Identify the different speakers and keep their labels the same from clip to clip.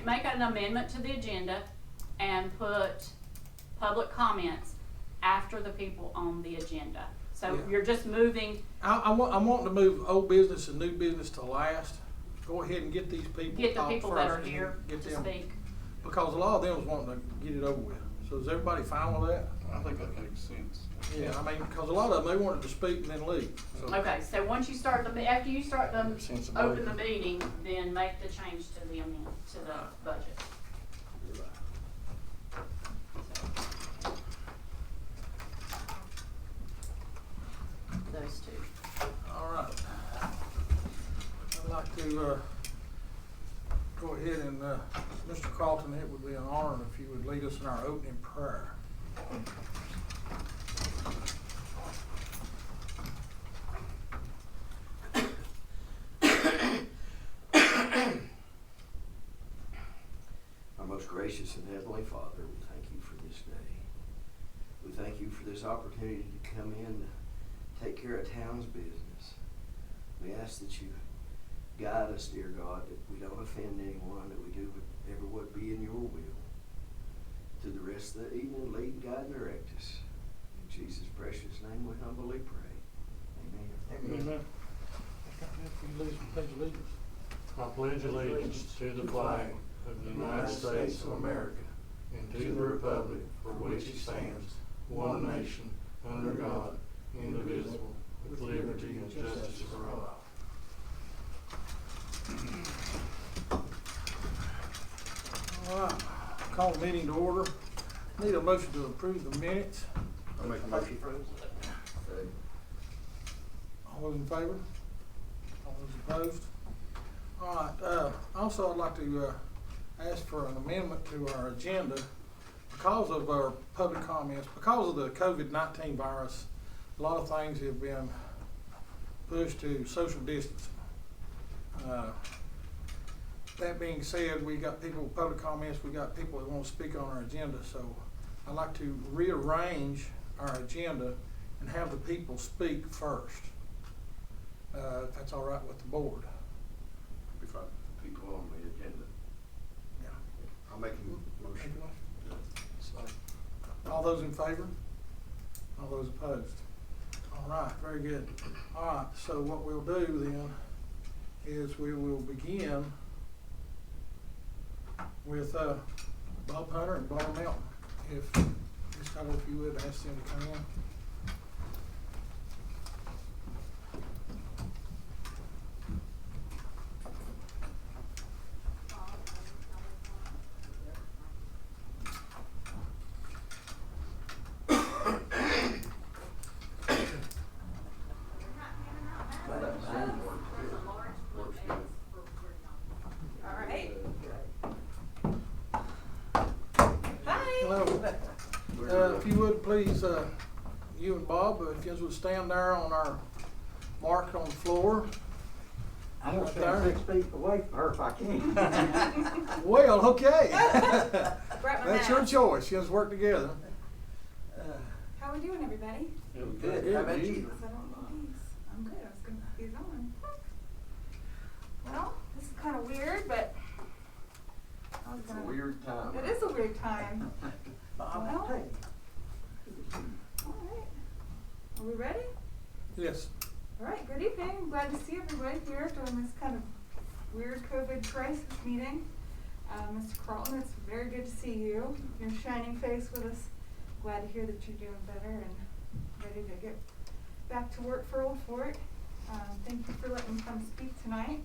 Speaker 1: make an amendment to the agenda and put public comments after the people on the agenda. So
Speaker 2: Yeah.
Speaker 1: you're just moving,
Speaker 2: I'm wanting to move old business and new business to last. Go ahead and get these people
Speaker 1: get the
Speaker 2: talk
Speaker 1: people
Speaker 2: first
Speaker 1: that are
Speaker 2: and then
Speaker 1: here
Speaker 2: get
Speaker 1: to
Speaker 2: them,
Speaker 1: speak.
Speaker 2: because a lot of them was wanting to get it over with. So is everybody fine with that?
Speaker 3: I think that makes sense.
Speaker 2: Yeah, I mean, because a lot of them, they wanted to speak and then leave. So,
Speaker 1: Okay, so once you start after you start the,
Speaker 3: Sense of
Speaker 1: open the
Speaker 3: budget.
Speaker 1: meeting, then make the change to the amendment, to the budget. So. Those two.
Speaker 2: all right. I'd like to go ahead and, Mr. Carlton, it would be an honor if you would lead us in our opening prayer.
Speaker 4: Our most gracious and heavenly Father, we thank you for this day. We thank you for this opportunity to come in to take care of town's business. We ask that you guide us, dear God, that we don't offend anyone, that we do whatever would be in your will. To the rest of the evening, lead, guide, and direct us. In Jesus' precious name we humbly pray. Amen.
Speaker 2: Amen. If you lead, pledge allegiance.
Speaker 5: I pledge allegiance to the flag of the United States of America and to the republic for which it stands, one nation, under God, indivisible, with liberty and justice for all.
Speaker 2: All right, call the meeting to order. Need a motion to approve the minutes.
Speaker 3: I make a motion.
Speaker 2: All those in favor? All those opposed? All right, also I'd like to ask for an amendment to our agenda because of our public comments, because of the COVID-19 virus. A lot of things have been pushed to social distancing. That being said, we got people, public comments, we got people that want to speak on our agenda, so I'd like to rearrange our agenda and have the people speak first. If that's all right with the board.
Speaker 3: Be fine. People on the agenda.
Speaker 2: Yeah.
Speaker 3: I'll make a motion.
Speaker 2: All those in favor? All those opposed? All right, very good. All right, so what we'll do then is we will begin with Bob Hunter and Blair Melton. If Ms. Tyler, if you would ask them to come in. Hello. If you would please, you and Bob, if you would stand there on our mark on the floor.
Speaker 6: I'm gonna stand 6 feet away from her if I can.
Speaker 2: Well, okay.
Speaker 7: Brought my
Speaker 2: That's your
Speaker 7: mask.
Speaker 2: choice. You guys work together.
Speaker 7: How we doing, everybody?
Speaker 6: Good, how about you?
Speaker 7: Because I don't know these. I'm good. I was gonna put these on. Well, this is kind of weird, but I was
Speaker 6: It's a
Speaker 7: gonna.
Speaker 6: weird time.
Speaker 7: It is a weird time.
Speaker 6: Bob,
Speaker 7: Well.
Speaker 6: hey.
Speaker 7: All right. Are we ready?
Speaker 2: Yes.
Speaker 7: All right. Good evening. I'm glad to see everybody here during this kind of weird COVID crisis meeting. Mr. Carlton, it's very good to see you. Your shining face with us. Glad to hear that you're doing better and ready to get back to work for Old Fort. Thank you for letting me come speak tonight.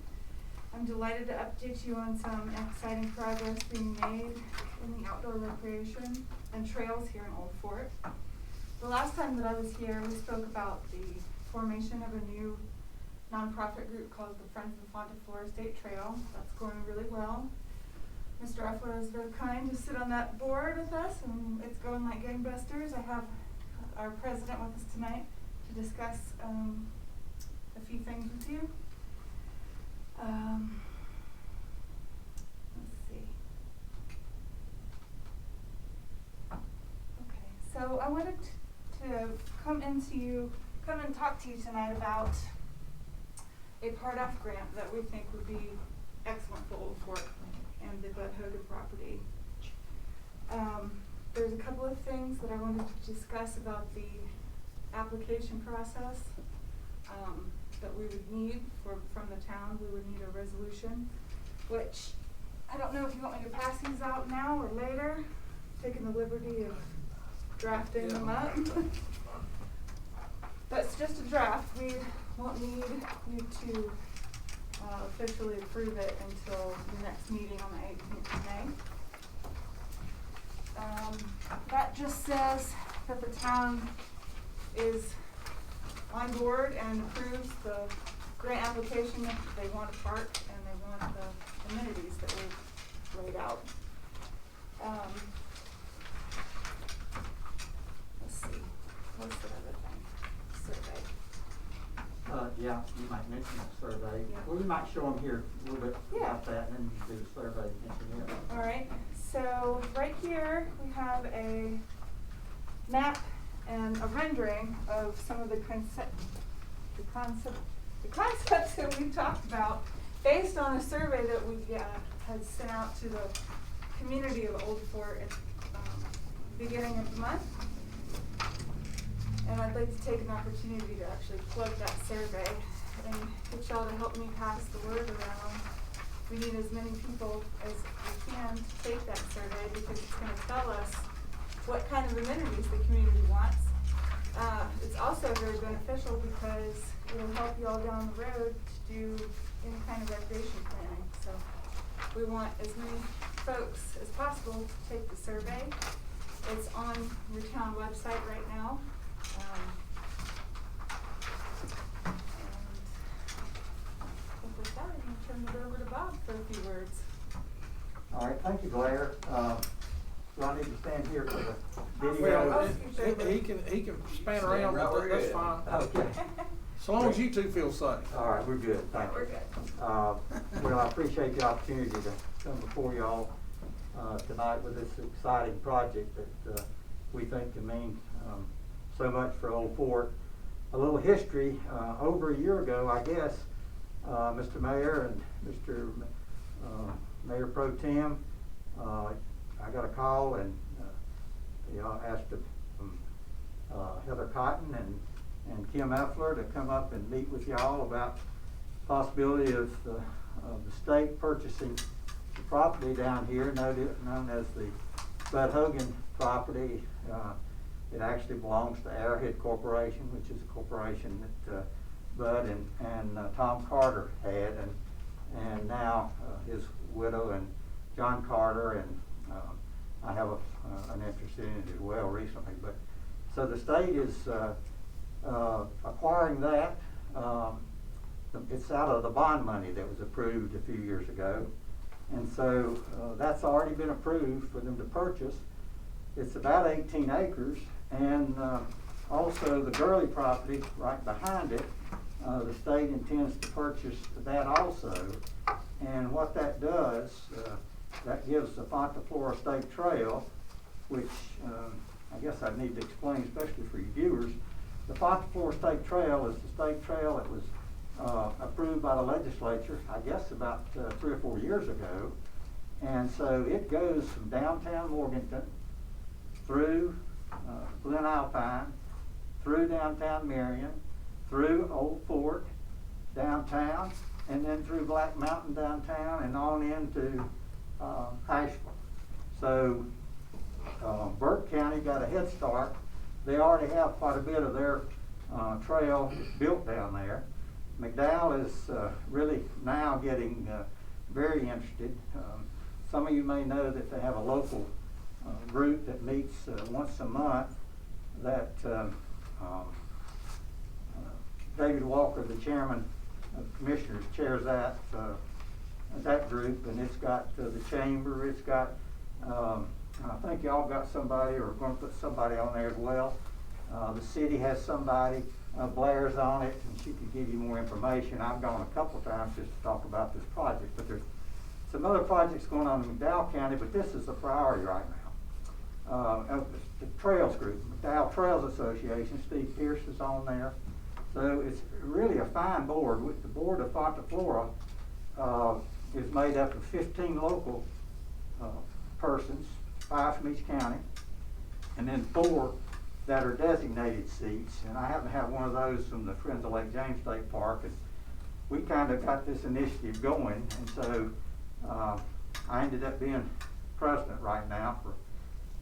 Speaker 7: I'm delighted to update you on some exciting progress being made in the outdoor recreation and trails here in Old Fort. The last time that I was here, we spoke about the formation of a new nonprofit group called the Friends of the Fonta Flora State Trail. That's going really well. Mr. Effler is very kind to sit on that board with us, and it's going like gangbusters. I have our president with us tonight to discuss a few things with you. Let's see. Okay, so I wanted to come and talk to you tonight about a Part F grant that we think would be excellent for Old Fort. and the Bud Hogan property. There's a couple of things that I wanted to discuss about the application process that we would need from the town. We would need a resolution, which I don't know if you want me to pass these out now or later, taking the liberty of drafting them up. That's just a draft. We won't need you to officially approve it until the next meeting on the 18th of May. That just says that the town is on board and approves the grant application if they want a park and they want the amenities that we've laid out. Let's see, what's the other thing? Survey.
Speaker 6: Yeah, you might mention the survey.
Speaker 7: Yeah.
Speaker 6: Well, we might show them here a little bit
Speaker 7: Yeah.
Speaker 6: about that, and then you do the survey, mention it.
Speaker 7: All right, so right here we have a map and a rendering of some of the concepts that we've talked about based on a survey that we had sent out to the community of Old Fort at beginning of the month. And I'd like to take an opportunity to actually plug that survey and get y'all to help me pass the word around. We need as many people as we can to take that survey because it's going to tell us what kind of amenities the community wants. It's also very beneficial because it'll help you all down the road to do any kind of recreation planning. So we want as many folks as possible to take the survey. It's on your town website right now. And with that, I'm going to turn it over to Bob for a few words.
Speaker 6: All right, thank you, Blair. Do I need to stand here for the video?
Speaker 2: Well, he can span around, but that's fine.
Speaker 6: Okay.
Speaker 2: As long as you two feel safe.
Speaker 6: All right, we're good, thank you.
Speaker 7: We're good.
Speaker 6: Well, I appreciate the opportunity to come before y'all tonight with this exciting project that we think can mean so much for Old Fort. A little history, over a year ago, I guess, Mr. Mayor and Mr. Mayor Pro Tem, I got a call and y'all asked Heather Cotton and Kim Effler to come up and meet with y'all about the possibility of the state purchasing the property down here, known as the Bud Hogan property. It actually belongs to Arrowhead Corporation, which is a corporation that Bud and Tom Carter had, and now his widow and John Carter, and I have an interest in it as well recently. But so the state is acquiring that. It's out of the bond money that was approved a few years ago, and so that's already been approved for them to purchase. It's about 18 acres, and also the Gurley property right behind it, the state intends to purchase that also. And what that does, that gives the Fontaflora State Trail, which I guess I need to explain, especially for you viewers. The Fontaflora State Trail is the state trail that was approved by the legislature, I guess about 3 or 4 years ago. And so it goes from downtown Morganton through Glen Alpine, through downtown Marion, through Old Fort, downtown, and then through Black Mountain downtown and on into Asheville. So Burke County got a head start. They already have quite a bit of their trail built down there. McDowell is really now getting very interested. Some of you may know that they have a local group that meets once a month that David Walker, the chairman of the commissioners, chairs that group, and it's got the chamber, it's got I think y'all got somebody or going to put somebody on there as well. The city has somebody, Blair's on it, and she could give you more information. I've gone a couple times just to talk about this project, but there's some other projects going on in McDowell County, but this is the priority right now. The Trails Group, McDowell Trails Association, Steve Pierce is on there. So it's really a fine board. With the board of Fontaflora, is made up of 15 local persons, 5 from each county, and then 4 that are designated seats. And I happen to have one of those from the Friends of Lake James State Park, and we kind of got this initiative going, and so I ended up being president right now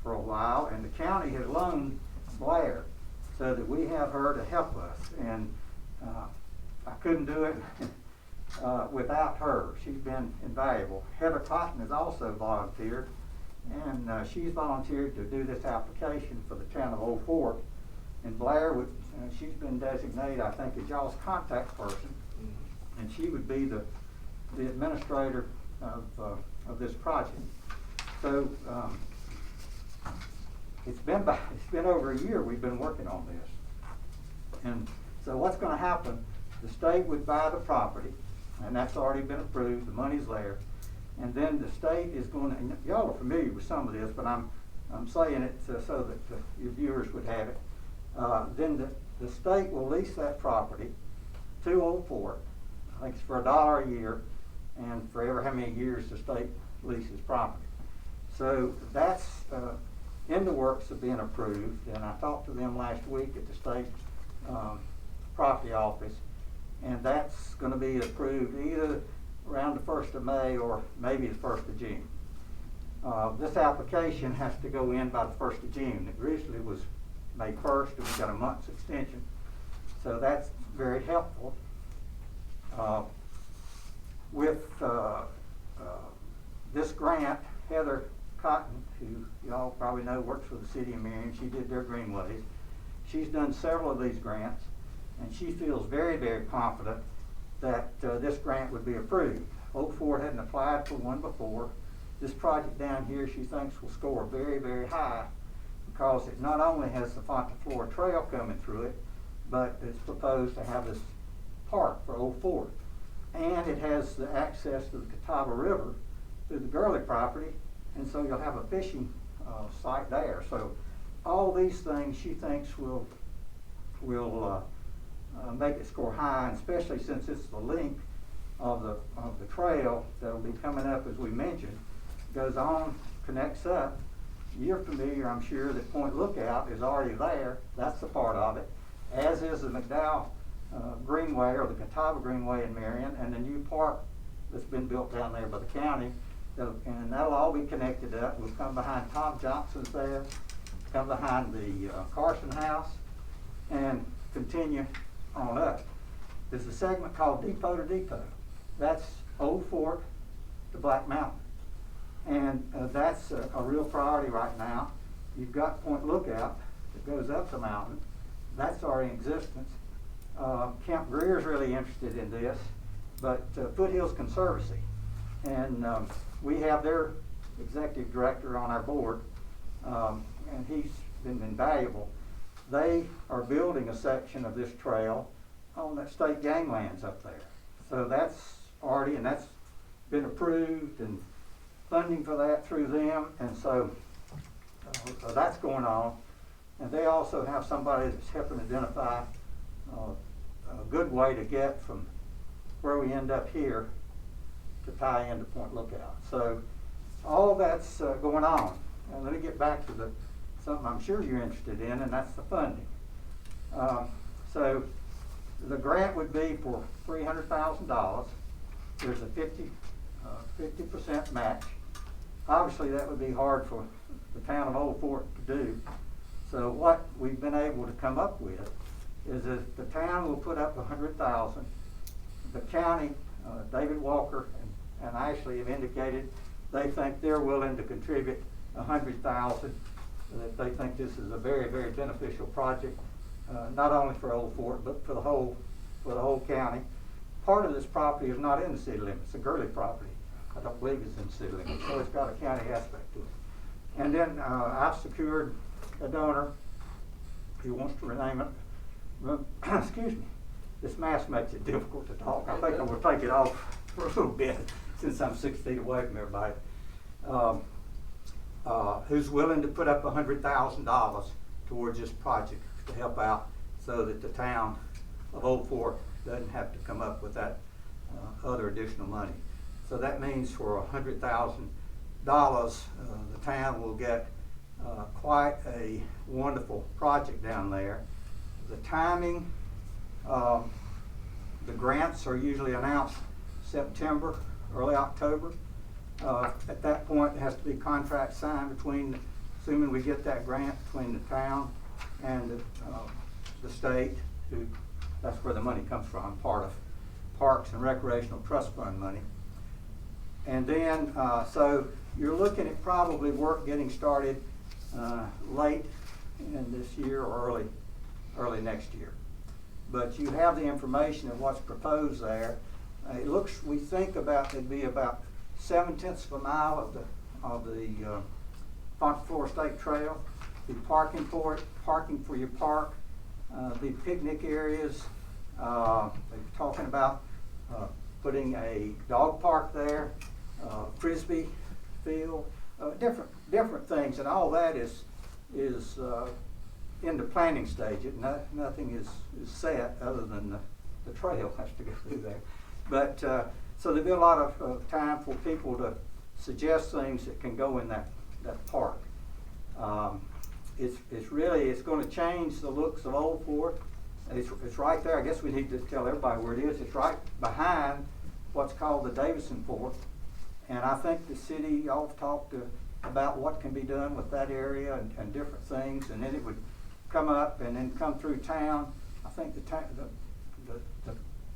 Speaker 6: for a while, and the county has loaned Blair so that we have her to help us, and I couldn't do it without her. She's been invaluable. Heather Cotton has also volunteered, and she's volunteered to do this application for the town of Old Fort. And Blair would, she's been designated, I think, as y'all's contact person, and she would be the administrator of this project. So it's been over a year we've been working on this. And so what's going to happen? The state would buy the property, and that's already been approved. The money's there, and then the state is going to. And y'all are familiar with some of this, but I'm saying it so that your viewers would have it. Then the state will lease that property to Old Fort. I think it's for $1 a year, and for ever how many years the state leases property. So that's in the works of being approved, and I talked to them last week at the state property office, and that's going to be approved either around the 1st of May or maybe the 1st of June. This application has to go in by the 1st of June. It originally was May 1st, and we got a month's extension, so that's very helpful. With this grant, Heather Cotton, who y'all probably know works for the city of Marion, she did their greenways. She's done several of these grants, and she feels very, very confident that this grant would be approved. Old Fort hadn't applied for one before. This project down here she thinks will score very, very high because it not only has the Fontaflora Trail coming through it, but it's proposed to have this park for Old Fort. And it has the access to the Catawba River through the Gurley property, and so you'll have a fishing site there. So all these things she thinks will make it score high, and especially since it's the length of the trail that'll be coming up, as we mentioned, goes on, connects up. You're familiar, I'm sure, that Point Lookout is already there. That's a part of it, as is the McDowell Greenway, or the Catawba Greenway in Marion, and the new park that's been built down there by the county. And that'll all be connected up. We'll come behind Tom Johnson's there, come behind the Carson House, and continue on up. There's a segment called Depot to Depot. That's Old Fort to Black Mountain. And that's a real priority right now. You've got Point Lookout that goes up the mountain. That's already in existence. Camp Greer's really interested in this, but Foothills Conservancy. And we have their executive director on our board, and he's been invaluable. They are building a section of this trail on that state game lands up there. So that's already, and that's been approved, and funding for that through them, and so that's going on. And they also have somebody that's helping identify a good way to get from where we end up here to tie into Point Lookout. So all that's going on. And let me get back to something I'm sure you're interested in, and that's the funding. So the grant would be for $300,000. There's a 50% match. Obviously that would be hard for the town of Old Fort to do. So what we've been able to come up with is that the town will put up $100,000. The county, David Walker and Ashley have indicated they think they're willing to contribute $100,000. That they think this is a very, very beneficial project, not only for Old Fort but for the whole county. Part of this property is not in the city limits. It's a Gurley property. I don't believe it's in the city limits, so it's got a county aspect to it. And then I've secured a donor who wants to rename it. Excuse me. This mask makes it difficult to talk. I think I will take it off for a little bit since I'm 6 feet away from everybody. Who's willing to put up $100,000 towards this project to help out so that the town of Old Fort doesn't have to come up with that other additional money. So that means for $100,000, the town will get quite a wonderful project down there. The timing, the grants are usually announced September, early October. At that point, it has to be contract signed between, assuming we get that grant, between the town and the state, that's where the money comes from, part of Parks and Recreational Trust Fund money. And then, so you're looking at probably work getting started late in this year or early next year. But you have the information of what's proposed there. It looks, we think it'd be about 7/10 of a mile of the Fontaflora State Trail. Be parking for it, parking for your park, be picnic areas. They're talking about putting a dog park there, frisbee field, different things, and all that is in the planning stage. Nothing is set other than the trail has to go through there. But so there'll be a lot of time for people to suggest things that can go in that park. It's going to change the looks of Old Fort. It's right there. I guess we need to tell everybody where it is. It's right behind what's called the Davison Fort. And I think the city, y'all have talked about what can be done with that area and different things. And then it would come up and then come through town. I think the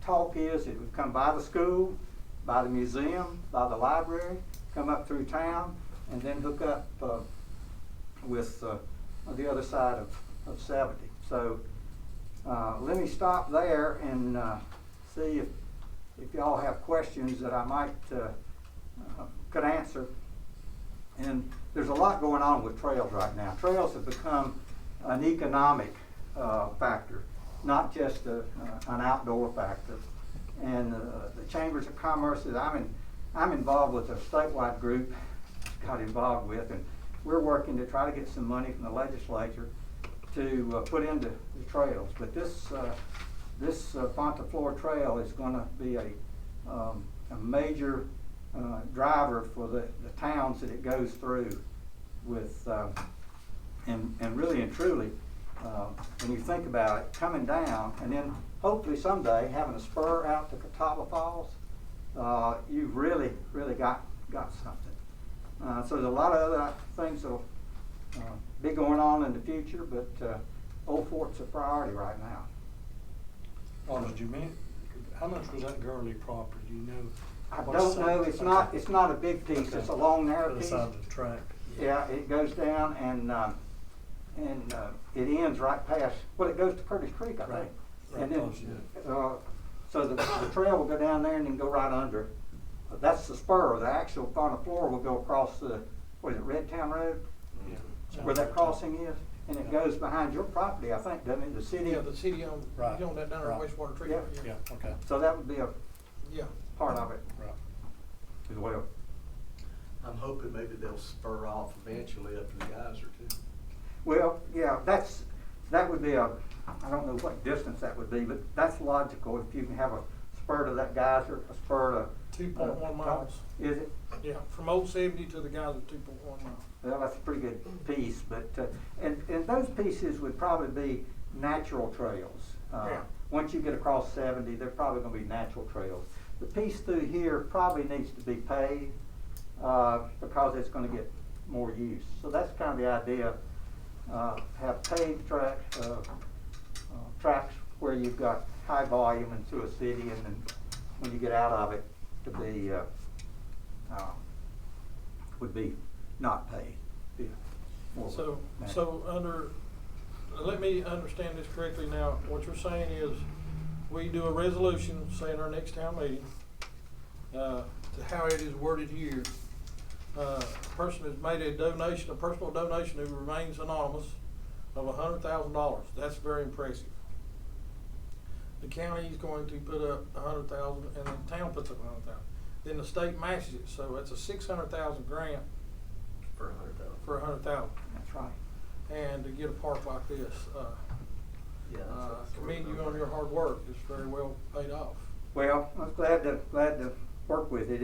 Speaker 6: talk is it would come by the school, by the museum, by the library, come up through town, and then hook up with the other side of 70. So let me stop there and see if y'all have questions that I might could answer. And there's a lot going on with trails right now. Trails have become an economic factor, not just an outdoor factor. And the Chambers of Commerce that I'm involved with a statewide group, got involved with, and we're working to try to get some money from the legislature to put into the trails. But this Fontaflora Trail is going to be a major driver for the towns that it goes through with, and really and truly, when you think about it, coming down and then hopefully someday having a spur out to Catawba Falls, you've really got something. So there's a lot of other things that'll be going on in the future, but Old Fort's a priority right now.
Speaker 5: Did you mean, how much was that Gurley property, do you know?
Speaker 6: I
Speaker 5: What
Speaker 6: don't
Speaker 5: side?
Speaker 6: know, it's not a big piece,
Speaker 5: Okay.
Speaker 6: it's a long narrow
Speaker 5: To the
Speaker 6: piece.
Speaker 5: side of the track.
Speaker 6: Yeah, it goes down and it ends right past, well, it goes to Curtis Creek, I think.
Speaker 5: Right. Right
Speaker 6: And then,
Speaker 5: close,
Speaker 6: so the trail will go down there and then go right under. That's the spur. The actual Fontaflora will go across the, what is it, Red Town Road?
Speaker 5: Yeah.
Speaker 6: Where that crossing is, and it goes behind your property, I think, doesn't it, the city?
Speaker 2: Yeah, the city owns,
Speaker 5: Right.
Speaker 2: you own that down there
Speaker 5: Right.
Speaker 2: wastewater treatment.
Speaker 5: Yeah, okay,
Speaker 6: So that would be a
Speaker 2: Yeah.
Speaker 6: part of it
Speaker 5: right.
Speaker 6: as well.
Speaker 3: I'm hoping maybe they'll spur off eventually up to the geyser too.
Speaker 6: Well, yeah, that would be I don't know what distance that would be, but that's logical if you can have a spur to that geyser, a spur to.
Speaker 2: 2.1 miles.
Speaker 6: Is it?
Speaker 2: Yeah, from Old 70 to the guys at 2.1 miles.
Speaker 6: Well, that's a pretty good piece, but, and those pieces would probably be natural trails.
Speaker 2: Yeah.
Speaker 6: Once you get across 70, they're probably gonna be natural trails. The piece through here probably needs to be paved, because it's gonna get more use. So that's kind of the idea, have paved tracks where you've got high volume into a city, and then when you get out of it, to be, would be not paved. Be more
Speaker 2: So
Speaker 6: natural.
Speaker 2: let me understand this correctly now. What you're saying is, we do a resolution, say in our next town meeting, to how it is worded here. A person has made a donation, a personal donation who remains anonymous of $100,000. That's very impressive. The county is going to put up $100,000 and the town puts up $100,000. Then the state matches it, so that's a $600,000 grant
Speaker 3: For 100,000.
Speaker 2: for $100,000.
Speaker 6: That's right.
Speaker 2: And to get a park like this,
Speaker 3: Yeah.
Speaker 2: commend you on your hard work. It's very well paid off.
Speaker 6: Well, I was glad to work with it.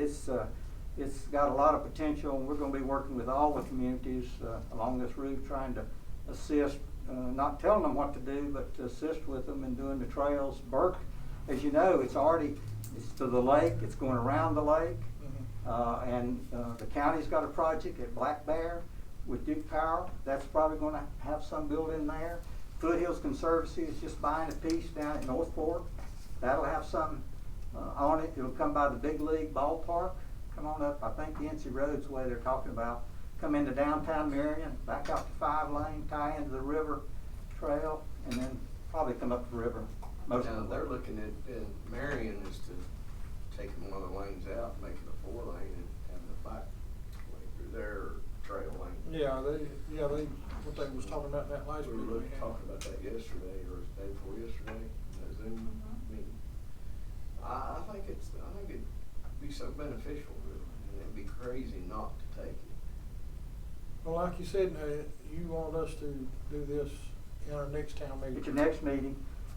Speaker 6: It's got a lot of potential, and we're gonna be working with all the communities, along this route, trying to assist, not telling them what to do, but to assist with them in doing the trails. Burke, as you know, it's to the lake, it's going around the lake. And the county's got a project at Black Bear with Duke Power. That's probably gonna have some built in there. Foothills Conservancy is just buying a piece down at North Fork. That'll have some on it. It'll come by the Big League Ballpark. Come on up, I think Yancey Road's the way they're talking about. Come into downtown Marion, back out to 5 lane, tie into the river trail, and then probably come up the river. Most
Speaker 4: Now,
Speaker 6: of
Speaker 4: they're
Speaker 6: the way.
Speaker 4: looking at, Marion is to take one of the lanes out, make it a 4 lane and having a bike lane through their trail lane.
Speaker 2: Yeah, what they was talking about in that last
Speaker 4: We
Speaker 2: meeting.
Speaker 4: were
Speaker 2: we had.
Speaker 4: talking about that yesterday, or the day before yesterday, in the Zoom meeting. I think it'd be so beneficial, really, and it'd be crazy not to take it.
Speaker 2: Well, like you said, you want us to do this in our next town meeting.
Speaker 6: At your next meeting.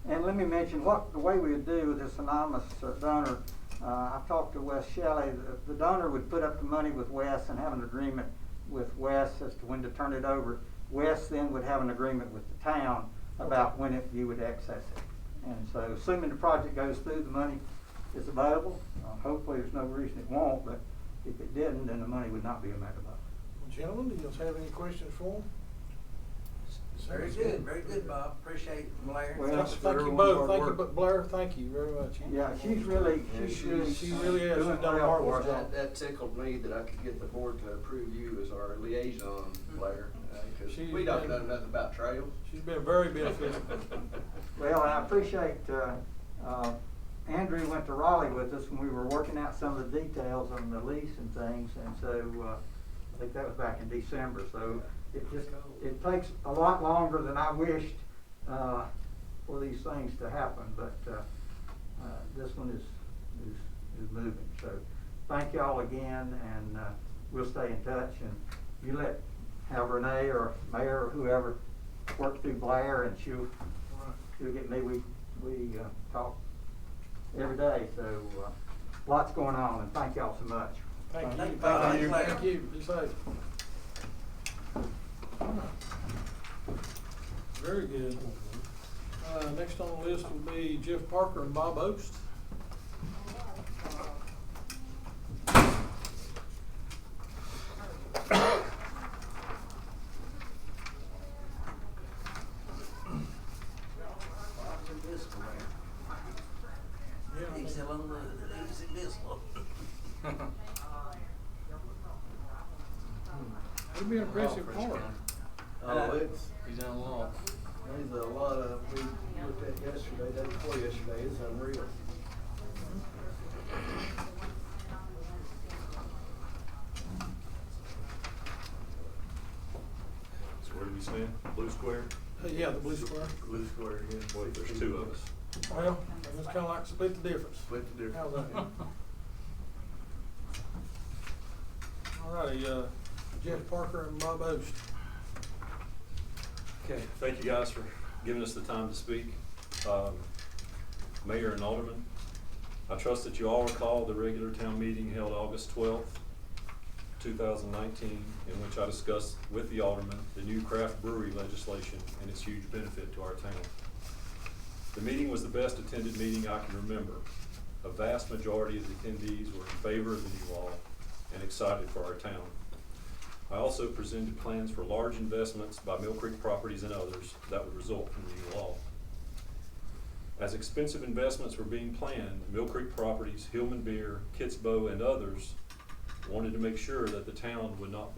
Speaker 6: And let me mention the way we would do with this anonymous donor. I've talked to Wes Shelley. The donor would put up the money with Wes and have an agreement with Wes as to when to turn it over. Wes then would have an agreement with the town about when you would access it. And so, assuming the project goes through, the money is available. Hopefully, there's no reason it won't, but if it didn't, then the money would not be available.
Speaker 2: Gentlemen, do you have any questions for him?
Speaker 8: Very good, Bob. Appreciate it, Blair.
Speaker 6: Well,
Speaker 2: Thank you
Speaker 5: everyone's
Speaker 2: both.
Speaker 5: hard
Speaker 2: Thank you,
Speaker 5: work.
Speaker 2: but Blair, thank you very much.
Speaker 6: Yeah, she's really
Speaker 2: She really has. She's done a
Speaker 6: well
Speaker 2: marvelous
Speaker 6: for us.
Speaker 2: job.
Speaker 4: That tickled me that I could get the board to approve you as our liaison, Blair, because
Speaker 2: She's
Speaker 4: we don't
Speaker 2: been-
Speaker 4: know nothing about trails.
Speaker 2: She's been very beneficial.
Speaker 6: Well, I appreciate, Andrew went to Raleigh with us when we were working out some of the details on the lease and things, and so, I think that was back in December, so it takes a lot longer than I wished, for these things to happen, but, this one is moving, so thank y'all again, and, we'll stay in touch, and you have Renee or Mayor or whoever work through Blair, and she'll get me, we talk every day, so, lots going on, and thank y'all so much.
Speaker 2: Thank you.
Speaker 8: Thank you.
Speaker 2: Thank you. Be safe. Very good. Next on the list will be Jeff Parker and Bob Oast.
Speaker 8: He's still on he's invisible.
Speaker 2: It'll be an impressive
Speaker 5: French
Speaker 2: park.
Speaker 5: County.
Speaker 3: He's done a lot. There's a lot of, we looked at yesterday, day before yesterday, it's unreal.
Speaker 5: So where do we stand? Blue square?
Speaker 2: Yeah, the blue square.
Speaker 3: Blue Square, yeah.
Speaker 5: Wait, there's 2 of us.
Speaker 2: Well, it's kinda like split the difference.
Speaker 3: Split the difference.
Speaker 2: How's that? All righty, Jeff Parker and Bob Oast.
Speaker 5: Okay, thank you guys for giving us the time to speak. Mayor and Alderman, I trust that you all recall the regular town meeting held August 12th, 2019, in which I discussed with the Alderman the new craft brewery legislation and its huge benefit to our town. The meeting was the best attended meeting I can remember. A vast majority of the attendees were in favor of the new law and excited for our town. I also presented plans for large investments by Mill Creek Properties and others that would result from the new law. As expensive investments were being planned, Mill Creek Properties, Hillman Beer, Kitsbow, and others wanted to make sure that the town would not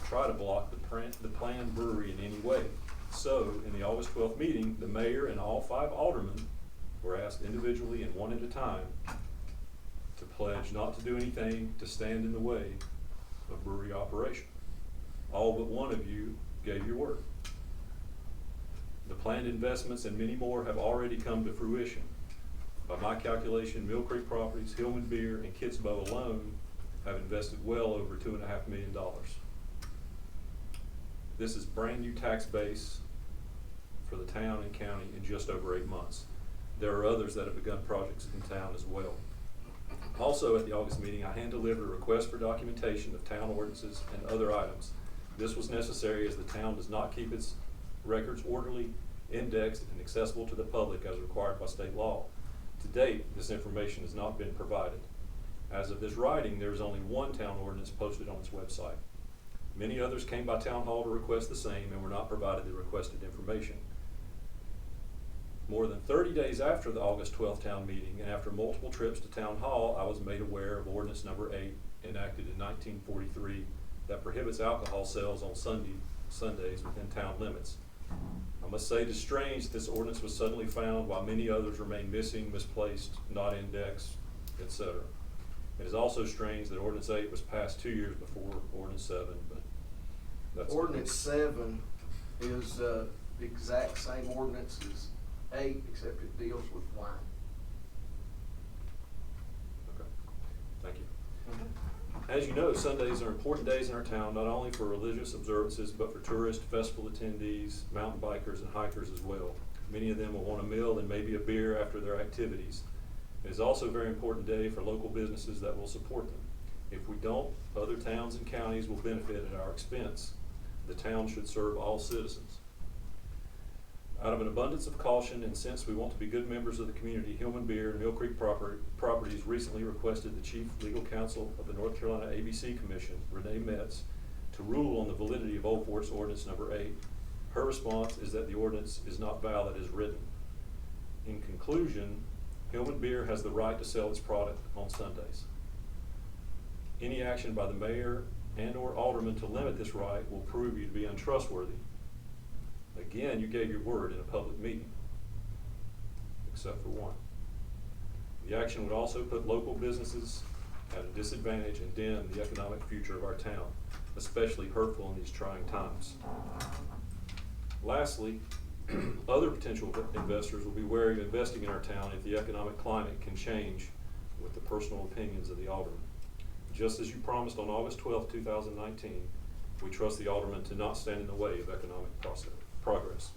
Speaker 5: try to block the planned brewery in any way. So, in the August 12th meeting, the mayor and all 5 aldermen were asked individually and one at a time to pledge not to do anything to stand in the way of brewery operation. All but one of you gave your word. The planned investments and many more have already come to fruition. By my calculation, Mill Creek Properties, Hillman Beer, and Kitsbow alone have invested well over $2.5 million. This is brand new tax base for the town and county in just over 8 months. There are others that have begun projects in town as well. Also,
Speaker 9: Also, at the August meeting, I hand-delivered a request for documentation of town ordinances and other items. This was necessary as the town does not keep its records orderly, indexed, and accessible to the public as required by state law. To date, this information has not been provided. As of this writing, there is only one town ordinance posted on its website. Many others came by town hall to request the same and were not provided the requested information. More than 30 days after the August 12th town meeting and after multiple trips to town hall, I was made aware of ordinance number 8, enacted in 1943, that prohibits alcohol sales on Sundays within town limits. I must say it is strange that this ordinance was suddenly found while many others remain missing, misplaced, not indexed, etc. It is also strange that ordinance 8 was passed 2 years before ordinance 7, but that's.
Speaker 3: Ordinance 7 is the exact same ordinance as 8, except it deals with wine.
Speaker 9: Okay, thank you. As you know, Sundays are important days in our town, not only for religious observances, but for tourists, festival attendees, mountain bikers, and hikers as well. Many of them will want a meal and maybe a beer after their activities. It is also a very important day for local businesses that will support them. If we don't, other towns and counties will benefit at our expense. The town should serve all citizens. Out of an abundance of caution, and since we want to be good members of the community, Hillman Beer and Mill Creek Properties recently requested the Chief Legal Counsel of the North Carolina ABC Commission, Renee Metz, to rule on the validity of Old Fort's ordinance number 8. Her response is that the ordinance is not valid as written. In conclusion, Hillman Beer has the right to sell its product on Sundays. Any action by the mayor and/or alderman to limit this right will prove you to be untrustworthy. Again, you gave your word in a public meeting, except for one. The action would also put local businesses at a disadvantage and dim the economic future of our town, especially hurtful in these trying times. Lastly, other potential investors will be wary of investing in our town if the economic climate can change with the personal opinions of the alderman. Just as you promised on August 12, 2019, we trust the alderman to not stand in the way of economic progress.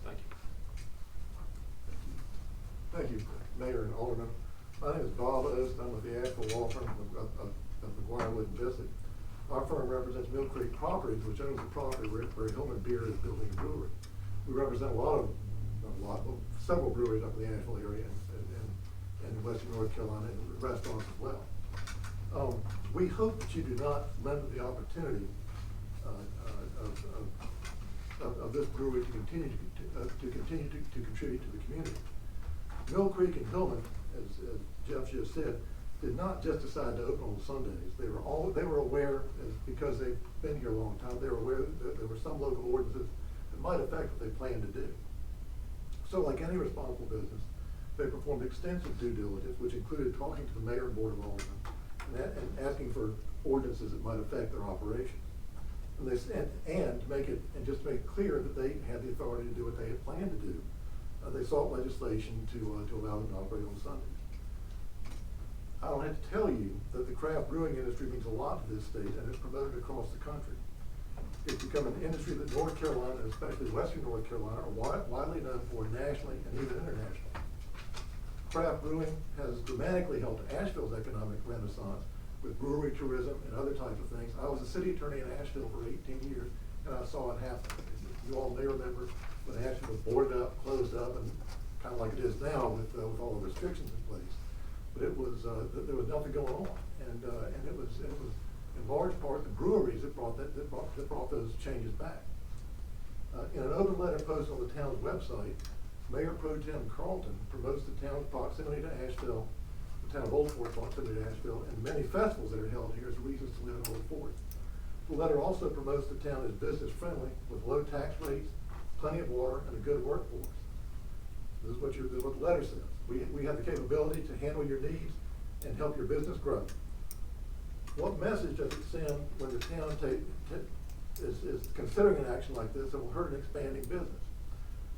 Speaker 9: Thank you.
Speaker 5: Thank you, Mayor and Alderman. My name is Bob Ost. I'm with the Asheville Law Firm of McGuire Wood and Bissett. Our firm represents Mill Creek Properties, which owns the property where Hillman Beer is building a brewery. We represent several breweries up in the Asheville area and western North Carolina, and restaurants as well. We hope that you do not limit the opportunity of this brewery to continue to contribute to the community. Mill Creek and Hillman, as Jeff just said, did not just decide to open on Sundays. They were aware, because they've been here a long time, they were aware that there were some local ordinances that might affect what they planned to do. So like any responsible business, they performed extensive due diligence, which included talking to the mayor and board of aldermen and asking for ordinances that might affect their operations. And just to make it clear that they had the authority to do what they had planned to do, they sought legislation to allow them to operate on Sundays. I don't have to tell you that the craft brewing industry means a lot to this state and is promoted across the country. It's become an industry that North Carolina, especially Western North Carolina, are widely known for nationally and even internationally. Craft brewing has dramatically helped Asheville's economic renaissance with brewery tourism and other types of things. I was a city attorney in Asheville for 18 years, and I saw it happen. You all may remember when Asheville was boarded up, closed up, and kind of like it is now with all the restrictions in place. But it was there was nothing going on, and it was in large part the breweries that brought those changes back. In an open letter posted on the town's website, Mayor Pro Tem Carlton promotes the town's proximity to Asheville, the town of Old Fort's proximity to Asheville, and many festivals that are held here as reasons to live in Old Fort. The letter also promotes the town as business friendly with low tax rates, plenty of water, and a good workforce. This is what the letter says. We have the capability to handle your needs and help your business grow. What message does it send when the town is considering an action like this that will hurt an expanding business?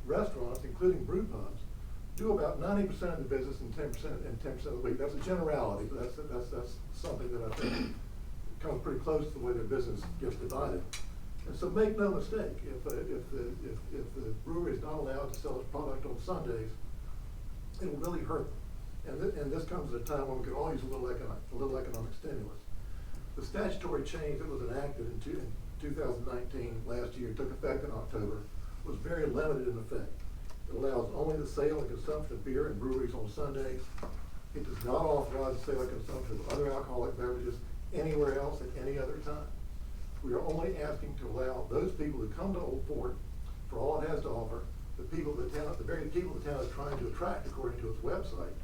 Speaker 5: Restaurants, including brew pubs, do about 90% of the business in 10% of the week. That's a generality, but that's something that I think comes pretty close to the way their business gets divided. And so make no mistake, if the brewery is not allowed to sell its product on Sundays, it will really hurt them.
Speaker 10: And this comes at a time when we could all use a little economic stimulus. The statutory change that was enacted in 2019, last year, took effect in October, was very limited in effect. It allows only the sale and consumption of beer in breweries on Sundays. It does not authorize the sale and consumption of other alcoholic beverages anywhere else at any other time. We are only asking to allow those people who come to Old Fort for all it has to offer, the very people the town is trying to attract according to its website,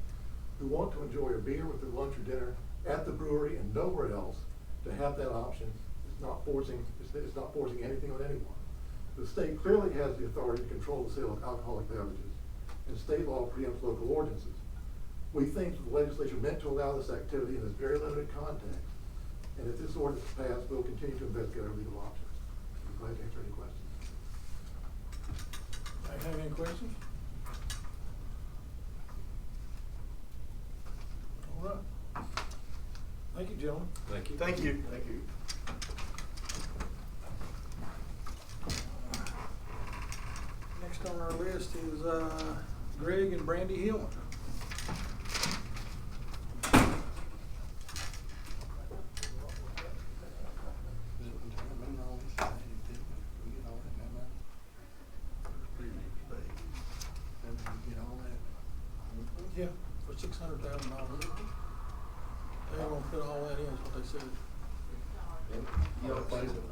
Speaker 10: who want to enjoy a beer with their lunch or dinner at the brewery and nowhere else, to have that option. It's not forcing anything on anyone. The state clearly has the authority to control the sale of alcoholic beverages, and state law preempts local ordinances. We think that the legislature meant to allow this activity in this very limited context, and if this ordinance is passed, we'll continue to investigate our legal options. I'd be glad to answer any questions.
Speaker 2: Anybody have any questions? All right. Thank you, gentlemen.
Speaker 9: Thank you.
Speaker 5: Thank you.
Speaker 3: Thank you.
Speaker 2: Next on our list is Greg and Brandy Hillman. Yeah, for $600,000. They ain't gonna put all that in, is what they said.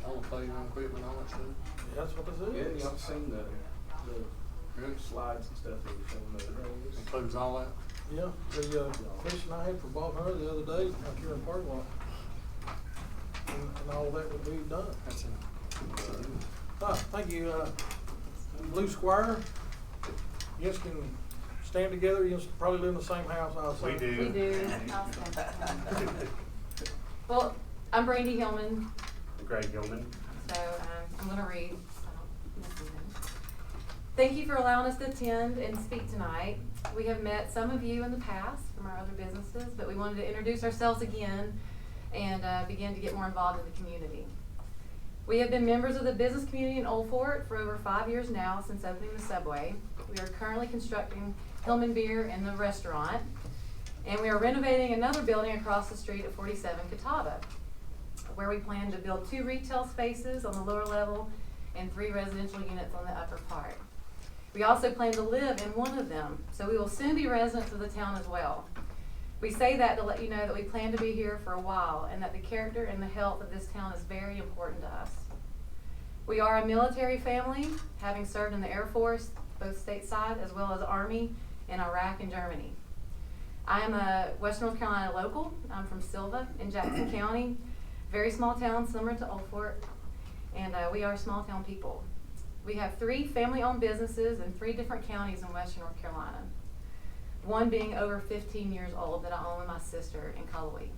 Speaker 5: All playground equipment, all that stuff.
Speaker 2: Yeah, that's what they said.
Speaker 3: Yeah, y'all seen the slides and stuff that were showing the other days?
Speaker 5: Includes all that?
Speaker 2: Yeah, the question I had for Bob Hunter the other day, out here in parking lot. And all that would be done.
Speaker 5: That's it.
Speaker 2: Thank you, Blue Squire. You guys can stand together, you guys probably live in the same house, I assume.
Speaker 5: We do.
Speaker 11: We do. I'll stand. Well, I'm Brandy Hillman,
Speaker 5: Greg Gilman.
Speaker 11: so I'm going to read. So I don't miss anything. Thank you for allowing us to attend and speak tonight. We have met some of you in the past from our other businesses, but we wanted to introduce ourselves again and begin to get more involved in the community. We have been members of the business community in Old Fort for over 5 years now since opening the Subway. We are currently constructing Hillman Beer in the restaurant, and we are renovating another building across the street at 47 Catawba, where we plan to build 2 retail spaces on the lower level and 3 residential units on the upper part. We also plan to live in one of them, so we will soon be residents of the town as well. We say that to let you know that we plan to be here for a while and that the character and the health of this town is very important to us. We are a military family, having served in the Air Force, both stateside as well as Army in Iraq and Germany. I am a Western North Carolina local. I'm from Silva in Jackson County, very small town similar to Old Fort, and we are small town people. We have 3 family-owned businesses in 3 different counties in Western North Carolina. One being over 15 years old that I own with my sister in Cullowhee.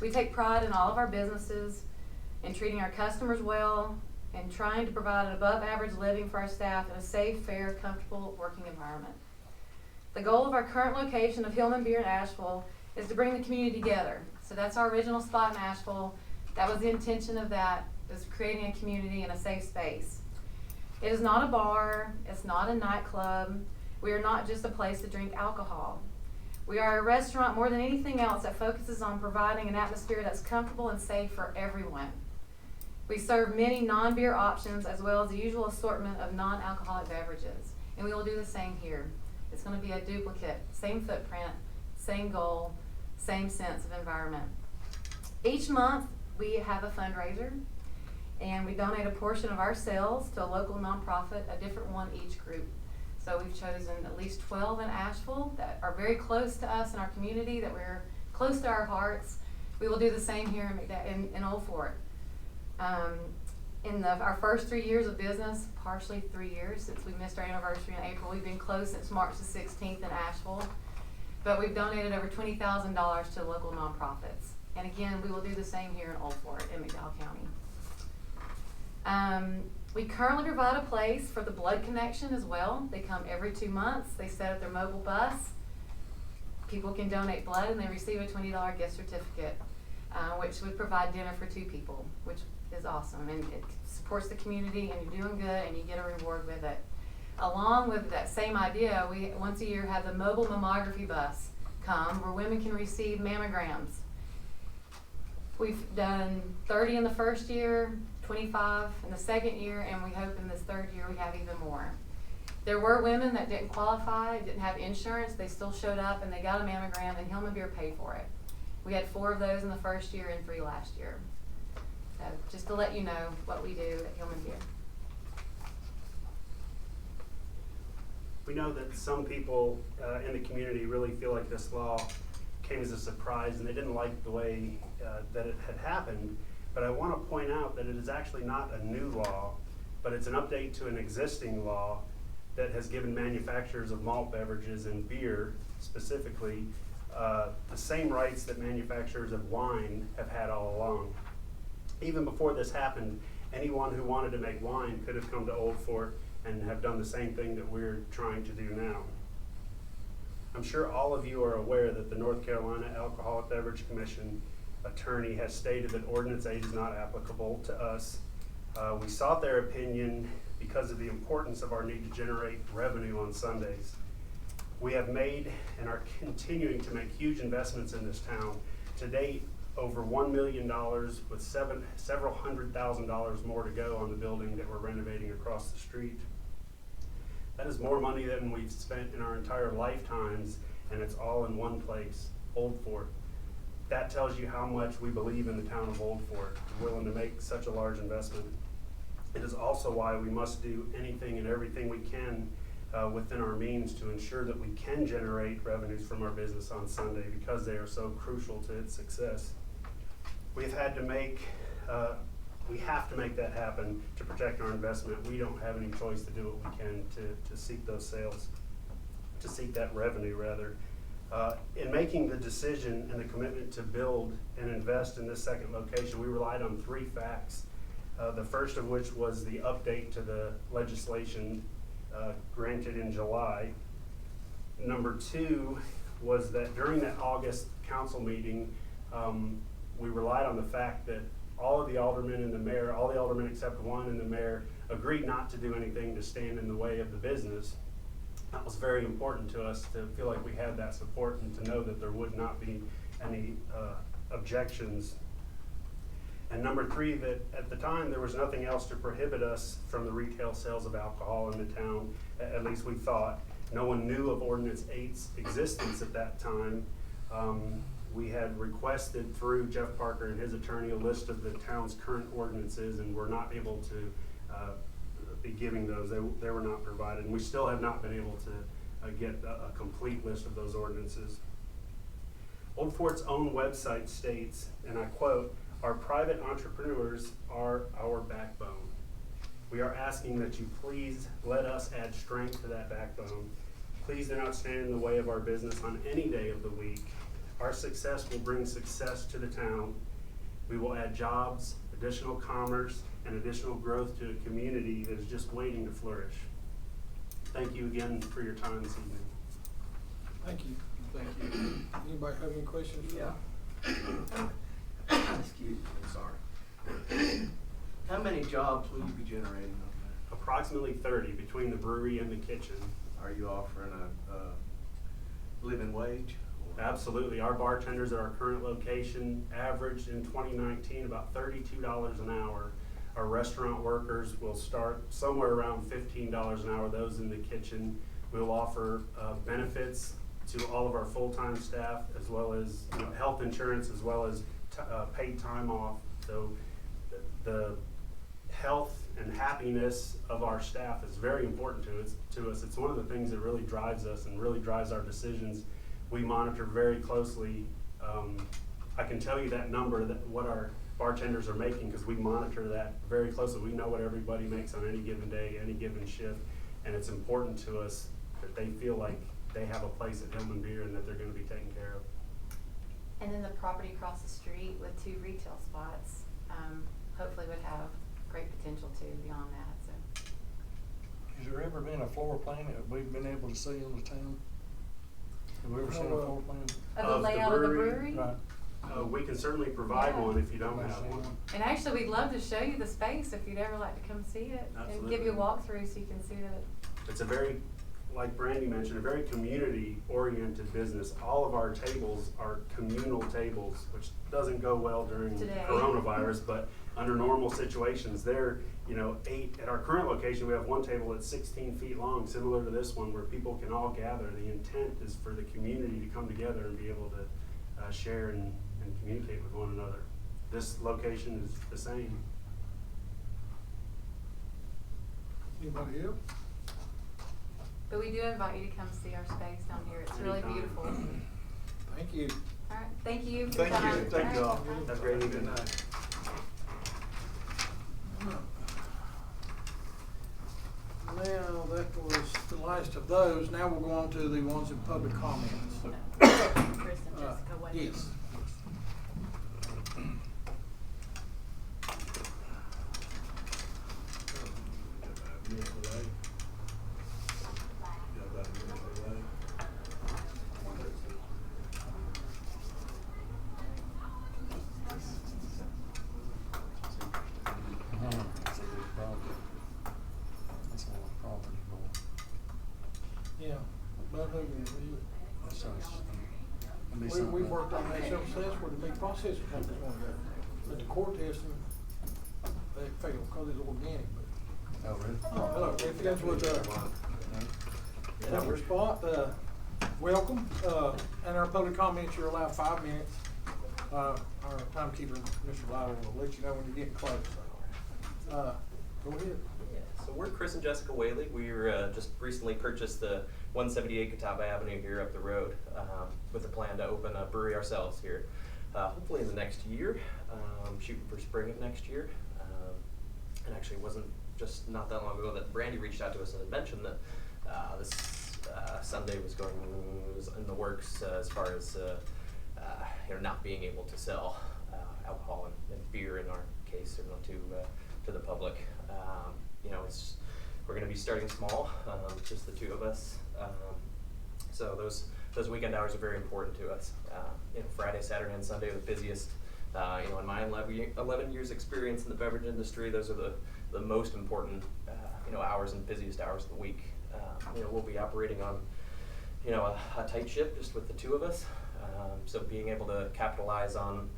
Speaker 11: We take pride in all of our businesses, in treating our customers well, and trying to provide an above-average living for our staff in a safe, fair, comfortable working environment. The goal of our current location of Hillman Beer in Asheville is to bring the community together. So that's our original spot in Asheville. That was the intention of that, is creating a community and a safe space. It is not a bar, it's not a nightclub. We are not just a place to drink alcohol. We are a restaurant more than anything else that focuses on providing an atmosphere that's comfortable and safe for everyone. We serve many non-beer options as well as the usual assortment of non-alcoholic beverages. And we will do the same here. It's going to be a duplicate, same footprint, same goal, same sense of environment. Each month we have a fundraiser and we donate a portion of our sales to a local nonprofit, a different one each group. So we've chosen at least 12 in Asheville that are very close to us in our community, that we're close to our hearts. We will do the same here in Old Fort. In our first 3 years of business, partially 3 years since we missed our anniversary in April, we've been closed since March the 16th in Asheville. But we've donated over $20,000 to local nonprofits. And again, we will do the same here in Old Fort in McDowell County. We currently provide a place for the blood connection as well. They come every 2 months. They set up their mobile bus. People can donate blood and they receive a $20 gift certificate, which would provide dinner for 2 people, which is awesome. And it supports the community and you're doing good and you get a reward with it. along with that same idea, we once a year have the mobile mammography bus come where women can receive mammograms. We've done 30 in the first year, 25 in the second year, and we hope in this third year we have even more. There were women that didn't qualify, didn't have insurance, they still showed up and they got a mammogram and Hillman Beer paid for it. We had 4 of those in the first year and 3 last year. So just to let you know what we do at Hillman Beer.
Speaker 12: We know that some people in the community really feel like this law came as a surprise and they didn't like the way that it had happened. But I want to point out that it is actually not a new law, but it's an update to an existing law that has given manufacturers of malt beverages and beer specifically the same rights that manufacturers of wine have had all along. Even before this happened, anyone who wanted to make wine could have come to Old Fort and have done the same thing that we're trying to do now. I'm sure all of you are aware that the North Carolina Alcoholic Beverage Commission attorney has stated that Ordinance 8 is not applicable to us. We sought their opinion because of the importance of our need to generate revenue on Sundays. We have made and are continuing to make huge investments in this town. To date, over $1 million with several $100,000 more to go on the building that we're renovating across the street. That is more money than we've spent in our entire lifetimes, and it's all in one place, Old Fort. That tells you how much we believe in the town of Old Fort, willing to make such a large investment. It is also why we must do anything and everything we can within our means to ensure that we can generate revenues from our business on Sunday because they are so crucial to its success. We've had to make, we have to make that happen to protect our investment. We don't have any choice to do what we can to seek those sales, to seek that revenue rather. In making the decision and the commitment to build and invest in this second location, we relied on 3 facts. The first of which was the update to the legislation granted in July. Number 2 was that during that August council meeting, we relied on the fact that all of the aldermen and the mayor, all the aldermen except one and the mayor, agreed not to do anything to stand in the way of the business. That was very important to us to feel like we had that support and to know that there would not be any objections. And number 3, that at the time there was nothing else to prohibit us from the retail sales of alcohol in the town, at least we thought. No one knew of Ordinance 8's existence at that time. We had requested through Jeff Parker and his attorney a list of the town's current ordinances, and were not able to be giving those. They were not provided, and we still have not been able to get a complete list of those ordinances. Old Fort's own website states, and I quote, "Our private entrepreneurs are our backbone. We are asking that you please let us add strength to that backbone. Please do not stand in the way of our business on any day of the week. Our success will bring success to the town. We will add jobs, additional commerce, and additional growth to a community that is just waiting to flourish." Thank you again for your time this evening.
Speaker 2: Thank you. Thank you. Anybody have any questions?
Speaker 4: Yeah. Excuse me, I'm sorry. How many jobs will you be generating on that?
Speaker 12: Approximately 30 between the brewery and the kitchen.
Speaker 4: Are you offering a living wage?
Speaker 12: Absolutely. Our bartenders at our current location averaged in 2019 about $32 an hour. Our restaurant workers will start somewhere around $15 an hour, those in the kitchen. We'll offer benefits to all of our full-time staff, as well as health insurance, as well as paid time off. So the health and happiness of our staff is very important to us. It's one of the things that really drives us and really drives our decisions. We monitor very closely. I can tell you that number, that what our bartenders are making, because we monitor that very closely. We know what everybody makes on any given day, any given shift, and it's important to us that they feel like they have a place at Hillman Beer and that they're going to be taken care of.
Speaker 11: And then the property across the street with 2 retail spots, hopefully would have great potential too beyond that. So.
Speaker 5: Has there ever been a floor plan that we've been able to see in the town? Have we ever seen a floor plan?
Speaker 11: Of the layout of the brewery?
Speaker 5: Right.
Speaker 12: We can certainly provide one if you don't have one.
Speaker 11: And actually, we'd love to show you the space if you'd ever like to come see it.
Speaker 12: Absolutely.
Speaker 11: And give you a walkthrough so you can see that
Speaker 12: it's a very, like Brandy mentioned, a very community-oriented business. All of our tables are communal tables, which doesn't go well during
Speaker 11: Today.
Speaker 12: coronavirus, but under normal situations, they're, 8, at our current location, we have one table that's 16 feet long, similar to this one, where people can all gather. The intent is for the community to come together and be able to share and communicate with one another. This location is the same.
Speaker 2: Anybody else?
Speaker 11: But we do invite you to come see our space down here. It's really
Speaker 12: Anytime.
Speaker 11: beautiful. All
Speaker 2: Thank you.
Speaker 11: right, thank you for
Speaker 3: Thank
Speaker 11: your
Speaker 3: you.
Speaker 11: time.
Speaker 3: Thank you all.
Speaker 11: All right.
Speaker 12: Have a great evening.
Speaker 2: Now, that was the last of those. Now we'll go on to the ones in public comments.
Speaker 1: Chris and Jessica Wade.
Speaker 2: Yes. Yeah, but we worked on that self-assessment where the big processing companies want to go. But the core testing, they failed because it's organic, but.
Speaker 4: Oh, really?
Speaker 2: Hello, if that's what, We're Spot, welcome, and our public comments, you're allowed 5 minutes. Our timekeeper, Mr. Lytle, will let you know when you're getting close, so, go ahead.
Speaker 13: Yeah, so we're Chris and Jessica Whaley. We're just recently purchased the 178 Catawba Avenue here up the road with a plan to open a brewery ourselves here, hopefully in the next year, shooting for spring of next year. And actually it wasn't just not that long ago that Brandy reached out to us and had mentioned that this Sunday was in the works as far as not being able to sell alcohol and beer in our case, to the public. We're going to be starting small, just the two of us. So those weekend hours are very important to us. Friday, Saturday, and Sunday are the busiest. In my 11 years experience in the beverage industry, those are the most important hours and busiest hours of the week. We'll be operating on a tight ship just with the two of us. So being able to capitalize on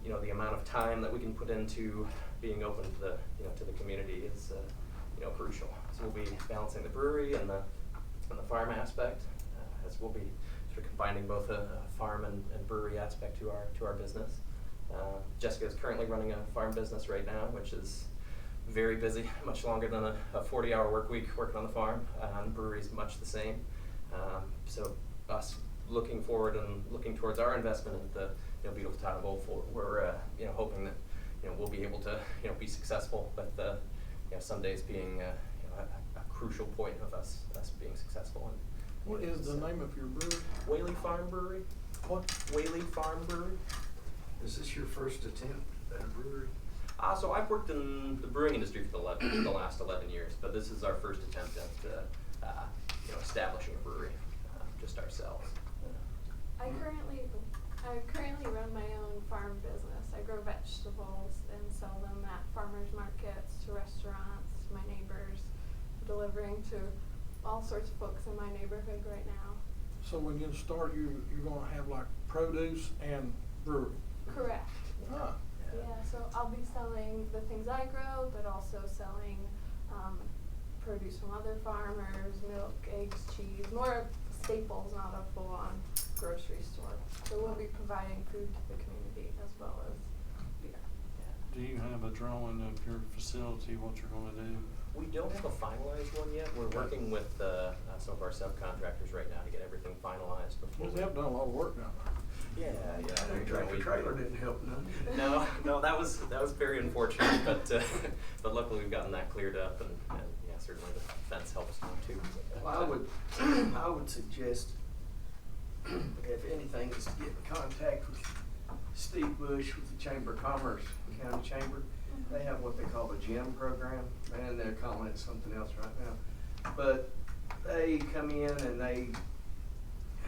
Speaker 13: the amount of time that we can put into being open to the community is crucial. So we'll be balancing the brewery and the farm aspect, as we'll be sort of combining both a farm and brewery aspect to our business. Jessica is currently running a farm business right now, which is very busy, much longer than a 40-hour work week working on the farm. The brewery is much the same. So us looking forward and looking towards our investment in the beautiful town of Old Fort, we're hoping that we'll be able to be successful with Sundays being a crucial point of us being successful. And
Speaker 2: What is the name of your brewery?
Speaker 13: Whaley Farm Brewery.
Speaker 2: What?
Speaker 13: Whaley Farm Brewery.
Speaker 4: Is this your first attempt at a brewery?
Speaker 13: So I've worked in the brewing industry for the last 11 years, but this is our first attempt at establishing a brewery, just ourselves.
Speaker 14: I currently run my own farm business. I grow vegetables and sell them at farmers markets, to restaurants, to my neighbors, delivering to all sorts of folks in my neighborhood right now.
Speaker 2: So when you start, you're gonna have like produce and brewery?
Speaker 14: Correct.
Speaker 2: Ah.
Speaker 14: Yeah, so I'll be selling the things I grow, but also selling produce from other farmers, milk, eggs, cheese, more staples, not a full-on grocery store. So we'll be providing food to the community as well as beer.
Speaker 5: Do you have a drawing of your facility, what you're gonna do?
Speaker 13: We don't have a finalized one yet. We're working with some of our subcontractors right now to get everything finalized before.
Speaker 2: They have done a lot of work down there.
Speaker 13: Yeah.
Speaker 4: The tractor trailer didn't help none.
Speaker 13: No, that was very unfortunate, but luckily we've gotten that cleared up, and yeah, certainly the fence helps now too.
Speaker 4: Well, I would suggest, if anything, is to get in contact with Steve Bush with the Chamber of Commerce, the County Chamber. They have what they call the GEM program, and they're calling it something else right now. But they come in and they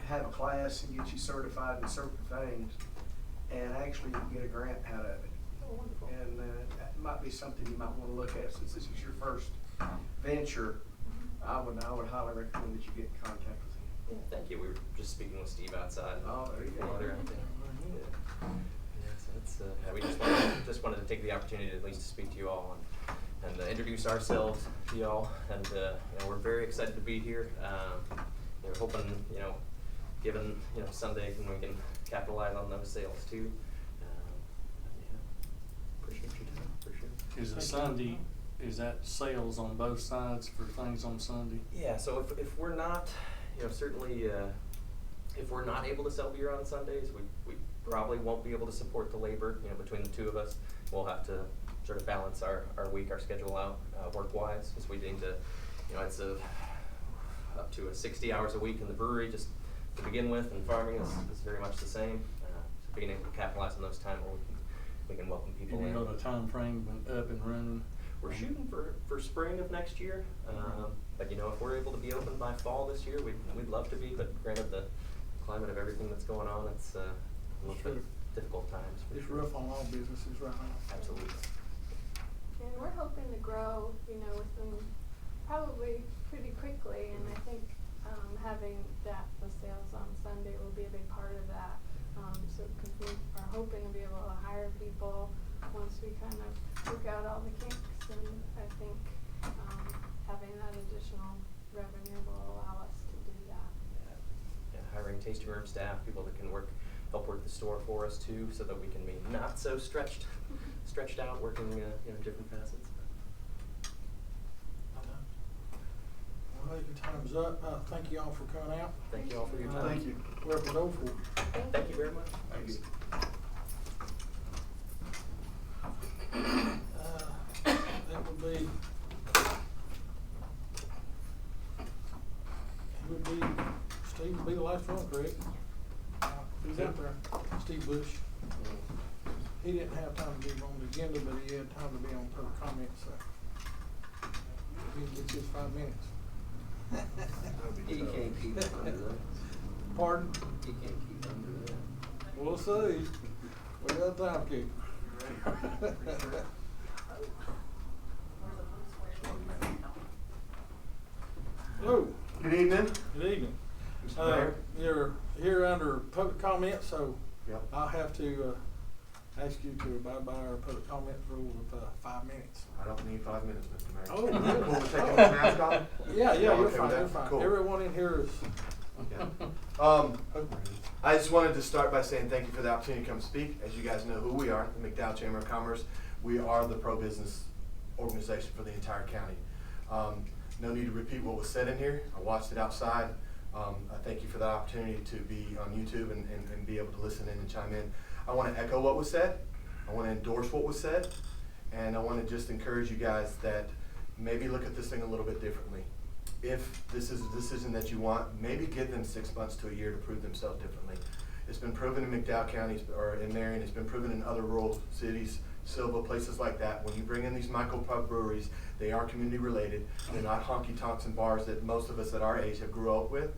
Speaker 4: have a class and get you certified in certain things, and actually you can get a grant out of it.
Speaker 14: Oh, wonderful.
Speaker 4: And that might be something you might want to look at since this is your first venture.
Speaker 3: I would highly recommend that you get in contact with him.
Speaker 13: Yeah, thank you. We were just speaking with Steve outside.
Speaker 3: Oh, there you go.
Speaker 13: While they're out there. Yeah, so that's, we just wanted to take the opportunity to at least to speak to you all and introduce ourselves to y'all. And you know, we're very excited to be here. We're hoping, you know, given, you know, Sunday when we can capitalize on those sales too. Yeah, appreciate your time, for sure.
Speaker 5: Is it Sunday, is that sales on both sides for things on Sunday?
Speaker 13: Yeah, so if we're not, you know, certainly, if we're not able to sell beer on Sundays, we probably won't be able to support the labor, you know, between the two of us. We'll have to sort of balance our week, our schedule out, work-wise, because we need to, you know, it's up to 60 hours a week in the brewery just to begin with, and farming is very much the same. So being able to capitalize on those time where we can welcome people
Speaker 5: Have
Speaker 13: in.
Speaker 5: you got a time frame up and running?
Speaker 13: We're shooting for spring of next year, but you know, if we're able to be open by fall this year, we'd love to be. But granted, the climate of everything that's going on, it's a little bit difficult times.
Speaker 2: It's rough on all businesses right now.
Speaker 13: Absolutely.
Speaker 14: And we're hoping to grow, you know, within probably pretty quickly, and I think having the sales on Sunday will be a big part of that. So because we are hoping to be able to hire people once we kind of work out all the kinks, and I think having that additional revenue will allow us to do that.
Speaker 13: Yeah, hiring tasting room staff, people that can help work the store for us too, so that we can be not so stretched out, working you know, different facets.
Speaker 2: Well, your time's up. Thank you all for coming out.
Speaker 13: Thank you all for your time.
Speaker 2: Thank you. We're up at Oakville.
Speaker 13: Thank you very much.
Speaker 3: Thank you.
Speaker 2: That would be, Steve would be the last one, correct? He's out there, Steve Bush. He didn't have time to be on the agenda, but he had time to be on public comment, so he gets his 5 minutes.
Speaker 4: You can't keep it under that.
Speaker 2: Pardon?
Speaker 4: You can't keep it under that.
Speaker 2: We'll see. We got a time keeper. Hello.
Speaker 15: Good evening.
Speaker 2: Good evening.
Speaker 15: Mr. Mayor.
Speaker 2: You're here under public comment, so
Speaker 15: Yep.
Speaker 2: I'll have to ask you to abide by our public comment rule of 5 minutes.
Speaker 15: I don't need 5 minutes, Mr. Mayor.
Speaker 2: Oh,
Speaker 15: Cool
Speaker 2: good.
Speaker 15: with taking the mask off?
Speaker 2: Yeah,
Speaker 15: Y'all
Speaker 2: you're
Speaker 15: okay with
Speaker 2: fine,
Speaker 15: that?
Speaker 2: you're fine.
Speaker 15: Cool.
Speaker 2: Everyone in here is.
Speaker 15: Yeah. I just wanted to start by saying thank you for the opportunity to come speak. As you guys know who we are, the McDowell Chamber of Commerce. We are the pro-business organization for the entire county. No need to repeat what was said in here. I watched it outside. I thank you for the opportunity to be on YouTube and be able to listen in and chime in. I want to echo what was said. I want to endorse what was said. And I want to just encourage you guys that maybe look at this thing a little bit differently. If this is a decision that you want, maybe give them 6 months to a year to prove themselves differently. It's been proven in McDowell County or in Marion. It's been proven in other rural cities, Silva, places like that. When you bring in these micro pub breweries, they are community related. They're not honky tonks and bars that most of us at our age have grew up with.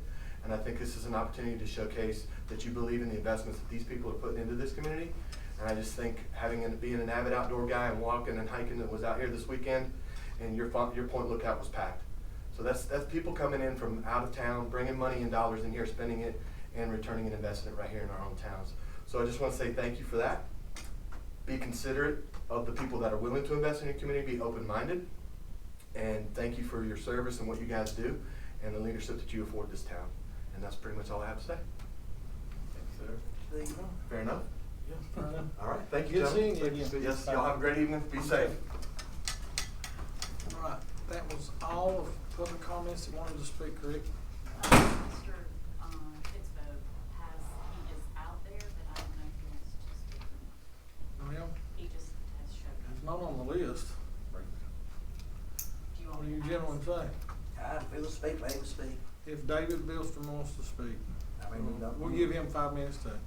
Speaker 15: And I think this is an opportunity to showcase that you believe in the investments that these people are putting into this community. And I just think being an avid outdoor guy and walking and hiking that was out here this weekend, and your Point Lookout was packed. So that's people coming in from out of town, bringing money and dollars in here, spending it, and returning and investing it right here in our own towns. So I just want to say thank you for that. Be considerate of the people that are willing to invest in your community, be open-minded, and thank you for your service and what you guys do, and the leadership that you afford this town. And that's pretty much all I have to say.
Speaker 2: There you go.
Speaker 15: Fair enough?
Speaker 2: Yeah, fair enough.
Speaker 15: All right, thank you,
Speaker 2: Good
Speaker 15: gentlemen.
Speaker 2: seeing you again.
Speaker 15: Yes, y'all have a great evening. Be safe.
Speaker 2: All right, that was all of public comments that wanted to speak, correct?
Speaker 1: Mr. Fitzbo he is out there, but I don't know if he wants to speak or not.
Speaker 2: Well,
Speaker 1: He just has showed up.
Speaker 2: he's not on the list.
Speaker 1: Do you
Speaker 2: What
Speaker 1: want
Speaker 2: do you
Speaker 1: me to
Speaker 2: gentlemen say?
Speaker 8: If it will speak, let him speak.
Speaker 2: If David Bilstrom wants to speak,
Speaker 8: I mean, we don't-
Speaker 2: we'll give him 5 minutes to.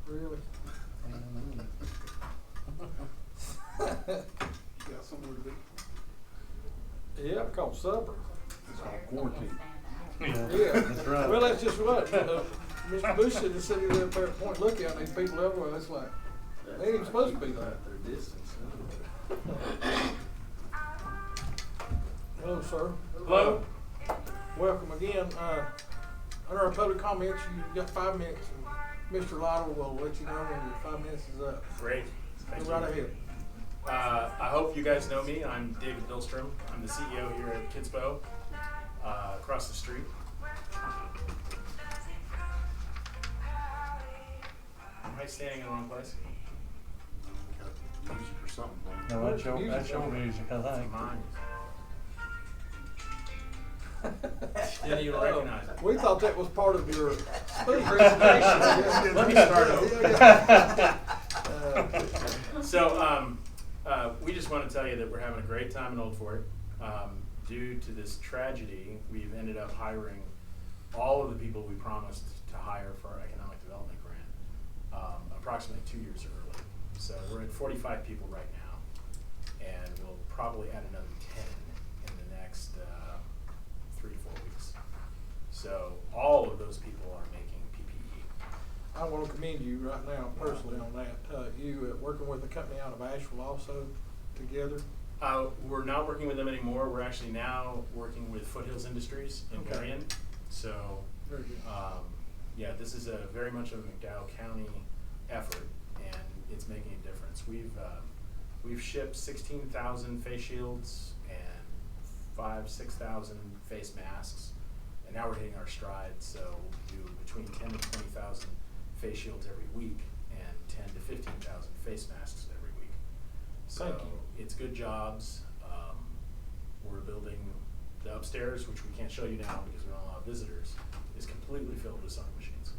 Speaker 2: Really? call supper.
Speaker 1: It's called quarantine.
Speaker 2: Yeah.
Speaker 5: That's right.
Speaker 2: Well, that's just what, Mr. Bush said, sitting there up there at Point looking at these people everywhere, it's like, they ain't even supposed to be there.
Speaker 3: Their distance.
Speaker 2: Hello, sir.
Speaker 5: Hello.
Speaker 2: Welcome again. Under our public comments, you've got 5 minutes, and Mr. Lytle will let you know when your 5 minutes is up.
Speaker 16: Great. Thank
Speaker 2: Go
Speaker 16: you.
Speaker 2: right ahead.
Speaker 16: I hope you guys know me. I'm David Billstrom. I'm the CEO here at Kidsbow, across the street. Am I standing in the wrong place?
Speaker 5: Music or something. No, that's your music, I think.
Speaker 16: Mine. Didn't even recognize it.
Speaker 2: We thought that was part of your presentation.
Speaker 16: Let me start over. So, we just want to tell you that we're having a great time in Old Fort. Due to this tragedy, we've ended up hiring all of the people we promised to hire for our economic development grant, approximately 2 years early. So we're at 45 people right now, and we'll probably add another 10 in the next 3 to 4 weeks. So all of those people are making PPE.
Speaker 2: I want to commend you right now personally on that. You working with a company out of Asheville also together?
Speaker 16: We're not working with them anymore. We're actually now working with Foothills Industries in
Speaker 2: Okay.
Speaker 16: Marion. So,
Speaker 2: Very good.
Speaker 16: yeah, this is a very much of a McDowell County effort, and it's making a difference. We've shipped 16,000 face shields and 6,000 face masks, and now we're hitting our stride. So we do between 10 and 20,000 face shields every week, and 10 to 15,000 face masks every week. So
Speaker 2: Thank you.
Speaker 16: it's good jobs. We're building the upstairs, which we can't show you now because we don't allow visitors, is completely filled with sewing machines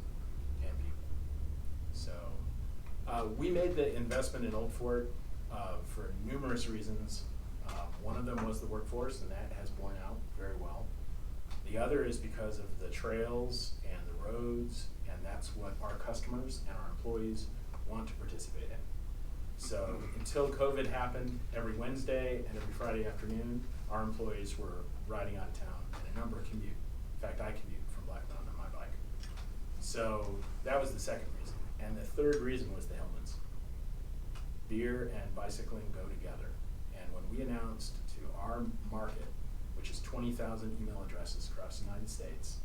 Speaker 16: and people. So we made the investment in Old Fort for numerous reasons. One of them was the workforce, and that has borne out very well. The other is because of the trails and the roads, and that's what our customers and our employees want to participate in. So until COVID happened, every Wednesday and every Friday afternoon, our employees were riding out of town and a number of commute. In fact, I commute from Black Mountain on my bike. So that was the second reason. And the third reason was the Hillmans. Beer and bicycling go together. And when we announced to our market, which is 20,000 email addresses across the United States,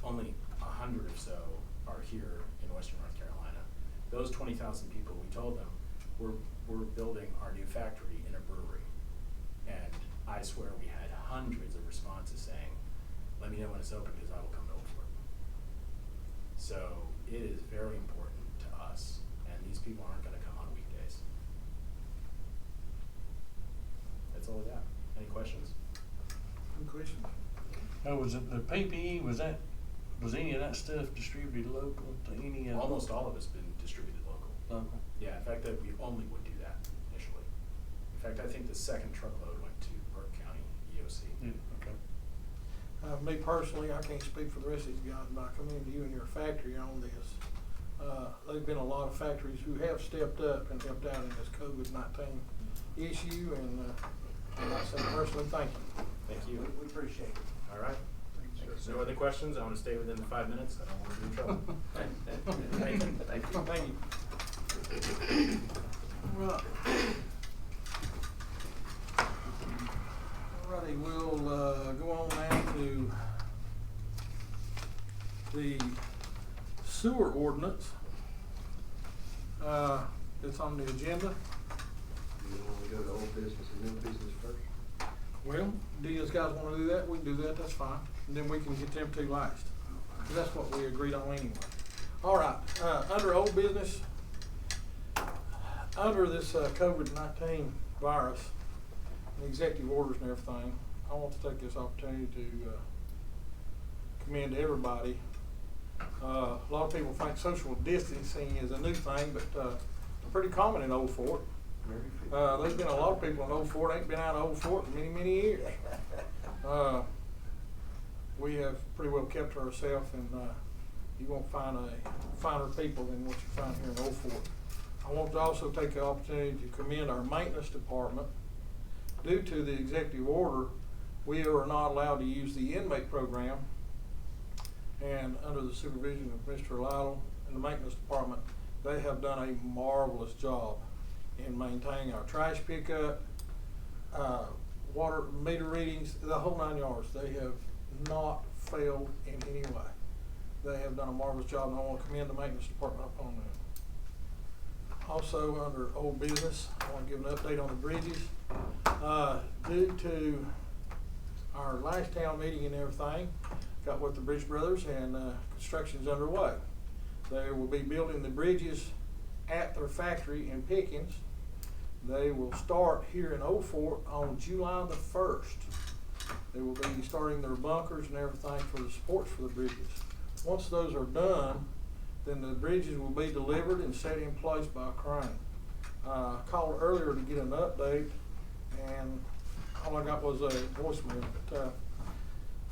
Speaker 16: only 100 or so are here in Western North Carolina. Those 20,000 people, we told them, we're building our new factory in a brewery. And I swear we had hundreds of responses saying, let me know when it's open because I will come to Old Fort. So it is very important to us, and these people aren't going to come on weekdays. That's all I got. Any questions?
Speaker 2: Good question.
Speaker 5: Oh, was it the PPE, was any of that stuff distributed local to any of?
Speaker 16: Almost all of it's been distributed local.
Speaker 5: Local.
Speaker 16: Yeah, in fact, that we only would do that initially. In fact, I think the second truckload went to Burke County EOC.
Speaker 5: Yeah, okay.
Speaker 2: Me personally, I can't speak for the rest of these guys, but I commend you and your factory on this. There've been a lot of factories who have stepped up and helped out in this COVID-19 issue, and I say personally, thank you.
Speaker 16: Thank you.
Speaker 8: We appreciate it.
Speaker 16: All right. No other questions? I want to stay within the 5 minutes. I don't want to be in trouble. Thank you.
Speaker 2: Thank you. Thank you. Right. Alrighty, we'll go on now to the sewer ordinance. It's on the agenda.
Speaker 3: You want to go to old business and new business first?
Speaker 2: Well, do you guys want to do that? We can do that, that's fine. And then we can get them two last. 'Cause that's what we agreed on anyway. All right, under old business, under this COVID-19 virus, and executive orders and everything, I want to take this opportunity to commend everybody. A lot of people think social distancing is a new thing, but pretty common in Old Fort. There's been a lot of people in Old Fort, ain't been out of Old Fort in many, many years. We have pretty well kept to ourselves, and you won't find finer people than what you find here in Old Fort. I want to also take the opportunity to commend our maintenance department. Due to the executive order, We are not allowed to use the inmate program, and under the supervision of Mr. Lytle and the maintenance department, they have done a marvelous job in maintaining our trash pickup, water meter readings, the whole 9 yards. They have not failed in any way. They have done a marvelous job, and I want to commend the maintenance department upon that. Also, under old business, I want to give an update on the bridges. Due to our last town meeting and everything, got with the Bridge Brothers, and construction's underway. They will be building the bridges at their factory in Pickens. They will start here in Old Fort on July the 1st. They will be starting their bunkers and everything for the supports for the bridges. Once those are done, then the bridges will be delivered and set in place by a crane. I called earlier to get an update, and all I got was a voicemail. But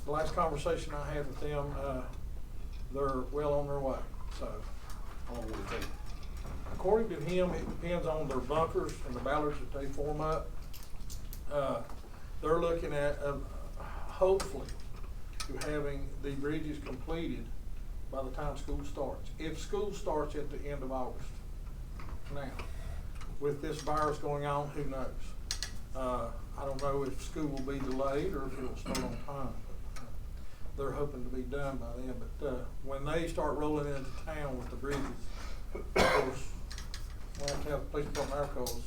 Speaker 2: the last conversation I had with them, they're well on their way. So, how long will it take? According to him, it depends on their bunkers and the ballards that they form up. They're looking at hopefully to having the bridges completed by the time school starts. If school starts at the end of August. Now, with this virus going on, who knows? I don't know if school will be delayed or if it'll start on time. But, they're hoping to be done by then. But when they start rolling into town with the bridges, of course, we'll have to have the police department there because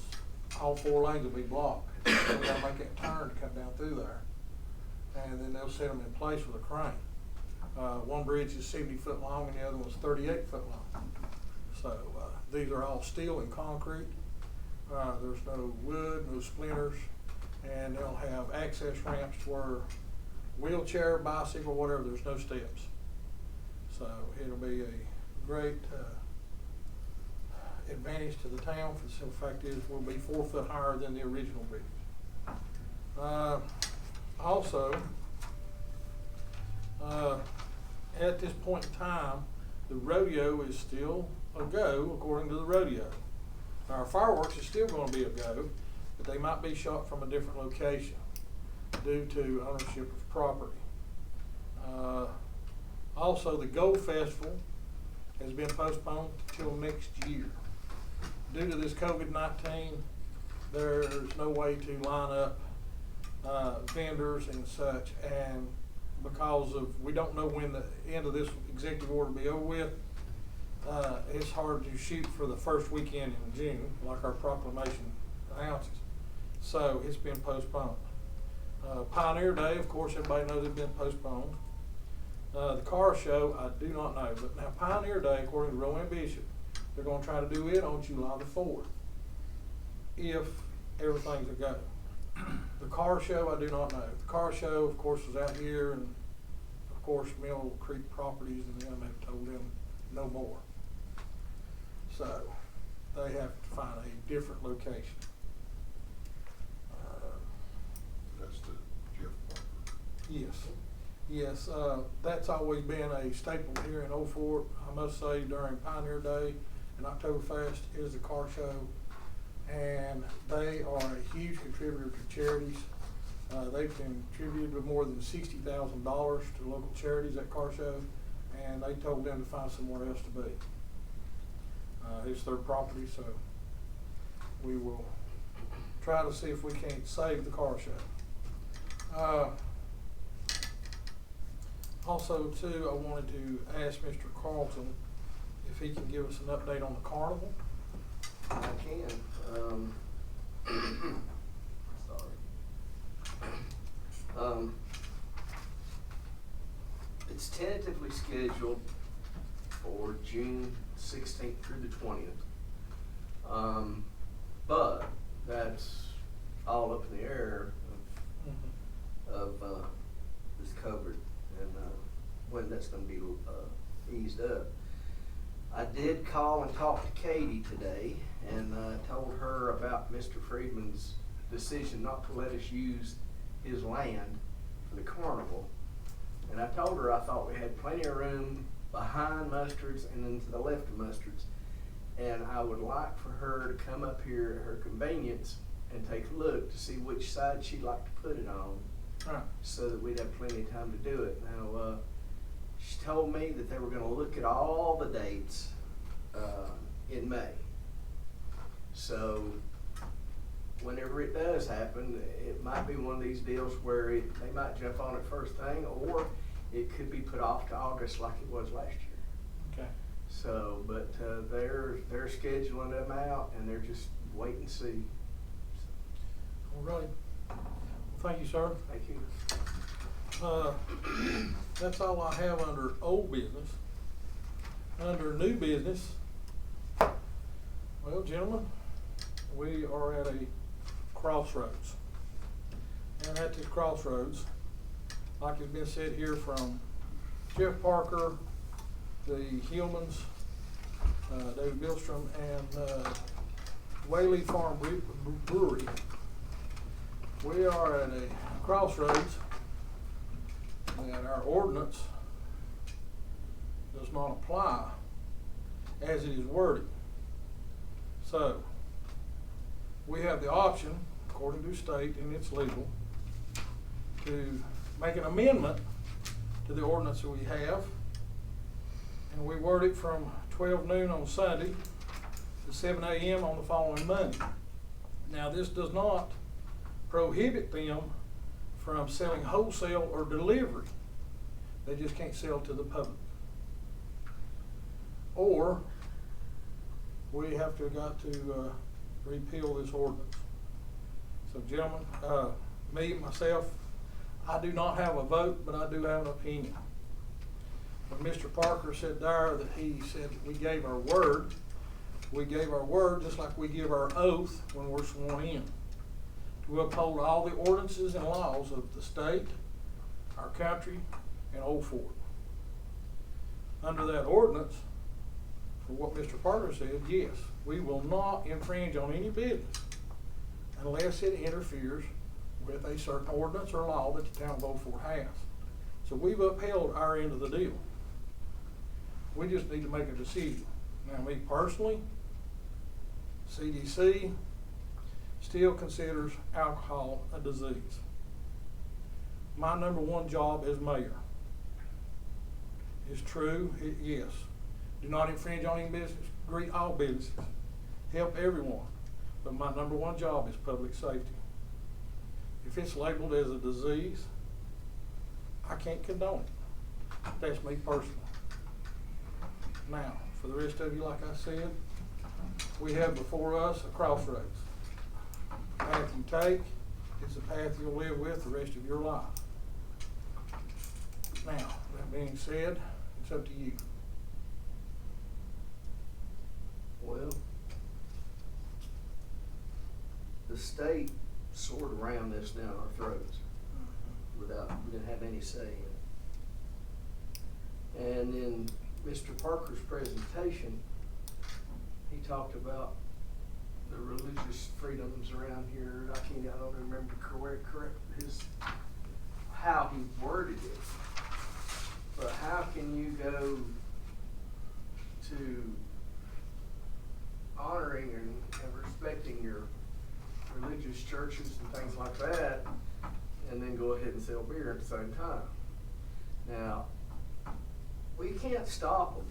Speaker 2: all 4 lanes will be blocked. So we gotta make that turn to come down through there. And then they'll set them in place with a crane. One bridge is 70 foot long and the other one's 38 foot long. So these are all steel and concrete. There's no wood, no splinters, and they'll have access ramps where wheelchair, bicycle, whatever, there's no steps. So it'll be a great advantage to the town. For the simple fact is we'll be 4 foot higher than the original bridge. Also, at this point in time, the rodeo is still a go according to the rodeo. Our fireworks is still going to be a go, but they might be shot from a different location due to ownership of property. Also, the Gold Festival has been postponed till next year. Due to this COVID-19, there's no way to line up vendors and such, and because of we don't know when the end of this executive order will be over with, it's hard to shoot for the first weekend in June, like our proclamation announces. So it's been postponed. Pioneer Day, of course, everybody knows it's been postponed. The car show, I do not know, but now Pioneer Day, according to Rowan Bishop, they're going to try to do it on July the 4th, if everything's a go. The car show, I do not know. The car show, of course, was out here, and of course, Mill Creek Properties and them have told them no more. So they have to find a different location.
Speaker 17: That's the Jeff Parker.
Speaker 2: Yes. Yes, that's always been a staple here in Old Fort. I must say during Pioneer Day and Oktoberfest is the car show. And they are a huge contributor to charities. They've contributed with more than $60,000 to local charities at car show, and they told them to find somewhere else to be. It's their property, so we will try to see if we can't save the car show. Also, too, I wanted to ask Mr. Carlton if he can give us an update on the carnival.
Speaker 4: I can. Sorry. It's tentatively scheduled for June 16th through the 20th. But that's all up in the air of this COVID and when that's going to be eased up. I did call and talk to Katie today and told her about Mr. Friedman's decision not to let us use his land for the carnival. And I told her I thought we had plenty of room behind Mustard's and then to the left of Mustard's. And I would like for her to come up here at her convenience and take a look to see which side she'd like to put it on
Speaker 2: Right.
Speaker 4: so that we'd have plenty of time to do it. Now, she told me that they were gonna look at all the dates, in May. So, whenever it does happen, it might be one of these deals where they might jump on it first thing, or it could be put off to August like it was last year.
Speaker 2: Okay.
Speaker 4: So, but, they're scheduling them out, and they're just wait and see.
Speaker 2: All right. Well, thank you, sir.
Speaker 4: Thank you.
Speaker 2: That's all I have under old business. Under new business, well, gentlemen, we are at a crossroads. And at this crossroads, like has been said here from Jeff Parker, the Hillmans, David Billstrom, and Whaley Farm Brewery, we are at a crossroads that our ordinance does not apply as it is worded. So, we have the option, according to state, and it's legal, to make an amendment to the ordinance that we have. And we word it from 12 noon on Sunday to 7 a.m. on the following Monday. Now, this does not prohibit them from selling wholesale or delivery. They just can't sell to the public. Or we have got to repeal this ordinance. So, gentlemen, myself, I do not have a vote, but I do have an opinion. When Mr. Parker said there that he said we gave our word just like we give our oath when we're sworn in, to uphold all the ordinances and laws of the state, our country, and Old Fort. Under that ordinance, for what Mr. Parker said, yes, we will not infringe on any business unless it interferes with a certain ordinance or law that the town of Old Fort has. So we've upheld our end of the deal. We just need to make a decision. Now, me personally, CDC still considers alcohol a disease. My number one job as mayor is true, yes. Do not infringe on any business, greet all businesses, help everyone. But my number one job is public safety. If it's labeled as a disease, I can't condone it. That's me personally. Now, for the rest of you, like I said, we have before us a crossroads. The path you take is the path you'll live with the rest of your life. Now, that being said, it's up to you.
Speaker 4: Well, the state sort of rammed this down our throats without we didn't have any say in it. And in Mr. Parker's presentation, he talked about the religious freedoms around here. I don't remember correct how he worded it. But how can you go to honoring and respecting your religious churches and things like that, and then go ahead and sell beer at the same time? Now, we can't stop them.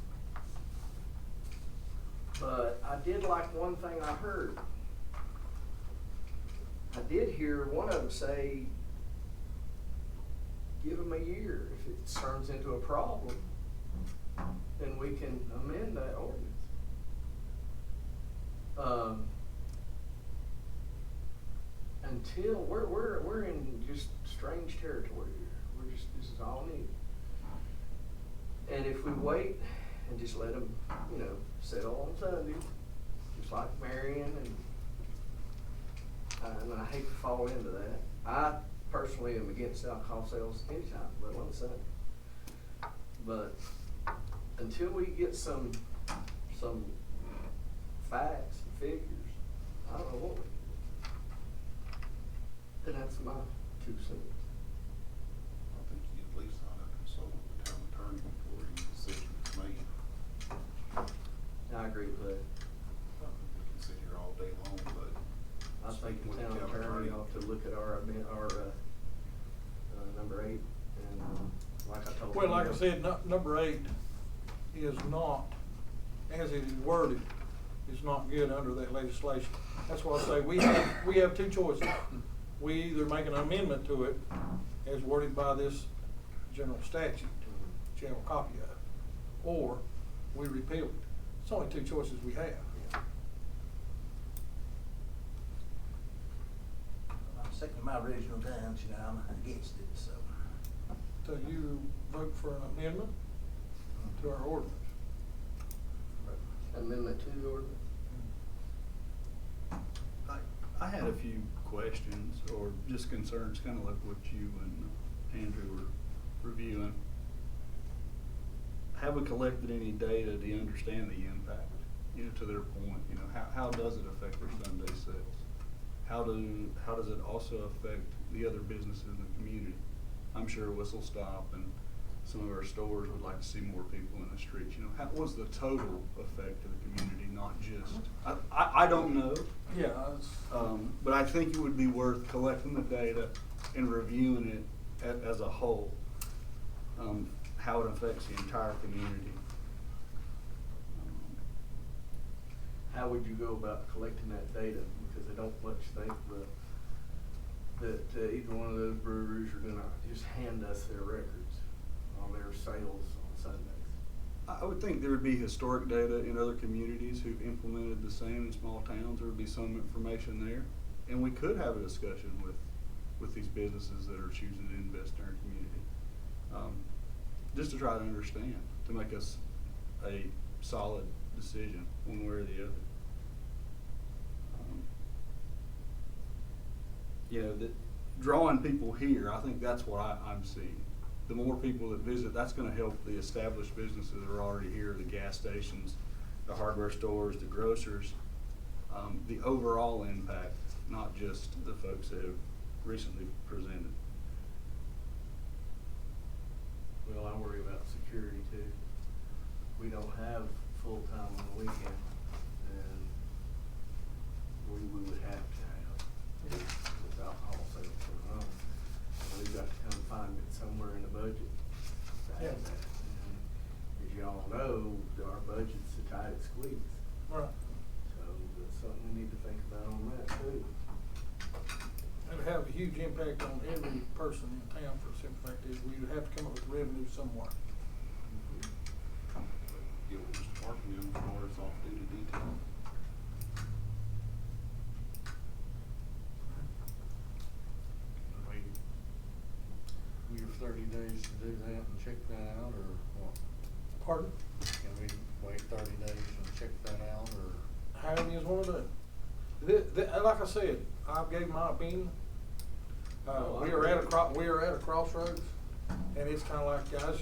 Speaker 4: But I did like one thing I heard. I did hear one of them say, give them a year. If it turns into a problem, then we can amend that ordinance. Until we're in just strange territory here. This is all new. And if we wait and just let them, sell on Sunday, just like Marion, and I hate to fall into that. I personally am against alcohol sales anytime, let alone Sunday. But until we get some facts and figures, I don't know what we can do. And that's my 2 cents.
Speaker 17: I think you at least ought to consult with the town attorney before any decision is made.
Speaker 4: I agree with that.
Speaker 17: We can sit here all day long, but
Speaker 4: I think
Speaker 17: speak
Speaker 4: the
Speaker 17: with
Speaker 4: town attorney ought to look at our
Speaker 2: Well, like I said, number 8 is not, as it is worded, is not good under that legislation. That's why I say we have 2 choices. We either make an amendment to it as worded by this general statute, which you have a copy of, or we repeal it. It's only 2 choices we have.
Speaker 8: I'm sticking to my original guns, you know, I'm against it, so.
Speaker 2: So you vote for an amendment to our ordinance.
Speaker 3: Amendment to the ordinance?
Speaker 5: I had a few questions or just concerns, kind of like what you and Andrew were reviewing. Have we collected any data to understand the impact, you know, to their point? You know, how does it affect their Sunday sales? How does it also affect the other businesses in the community? I'm sure Whistle Stop and some of our stores would like to see more people in the streets. You know, what's the total effect to the community, not just, I don't know.
Speaker 2: Yeah.
Speaker 5: But I think it would be worth collecting the data and reviewing it as a whole, how it affects the entire community.
Speaker 3: How would you go about collecting that data? Because I don't much think that either one of those breweries are gonna just hand us their records on their sales on Sundays.
Speaker 5: I would think there would be historic data in other communities who've implemented the same in small towns. There would be some information there. And we could have a discussion with these businesses that are choosing to invest in our community. Just to try to understand, to make us a solid decision one way or the other. You know, drawing people here, I think that's what I'm seeing. The more people that visit, that's gonna help the established businesses that are already here, the gas stations, the hardware stores, the grocers. The overall impact, not just the folks that have recently presented.
Speaker 3: Well, I worry about security too. We don't have full-time on the weekend, and we would have to have with alcohol sales going on. And we've got to come find it somewhere in the budget to have that. And as you all know, our budget's a tight squeeze.
Speaker 2: Right.
Speaker 3: So that's something we need to think about on that too.
Speaker 2: It'd have a huge impact on every person in town for the simple fact is we would have to come up with revenue somewhere.
Speaker 17: Get with Mr. Parkin as far as off-duty detail.
Speaker 5: We have 30 days to do that and check that out, or what?
Speaker 2: Pardon?
Speaker 5: Can we wait 30 days and check that out, or?
Speaker 2: However you want to do it. Like I said, I gave my opinion. We are at a crossroads, and it's kind of like, guys,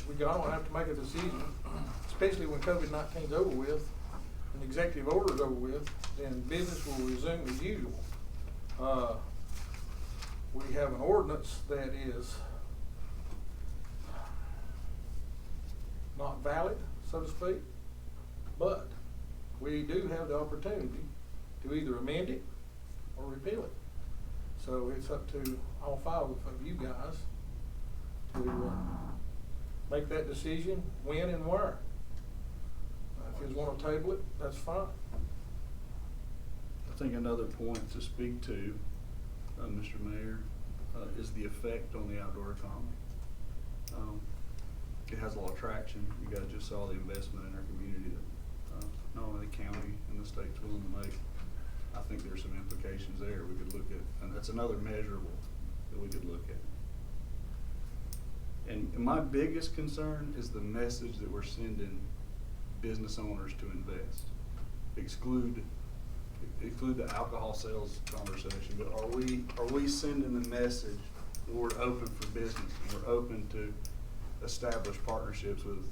Speaker 2: we don't have to make a decision, especially when COVID-19's over with, and the executive order's over with, then business will resume as usual. We have an ordinance that is not valid, so to speak, but we do have the opportunity to either amend it or repeal it. So it's up to all 5 of you guys to make that decision when and where. If you want to table it, that's fine.
Speaker 5: I think another point to speak to, Mr. Mayor, is the effect on the outdoor economy. It has a lot of traction. You guys just saw the investment in our community that not only the county and the state's willing to make. I think there's some implications there we could look at, and that's another measurable that we could look at. And my biggest concern is the message that we're sending business owners to invest. Exclude the alcohol sales conversation, but are we sending the message that we're open for business and we're open to establish partnerships with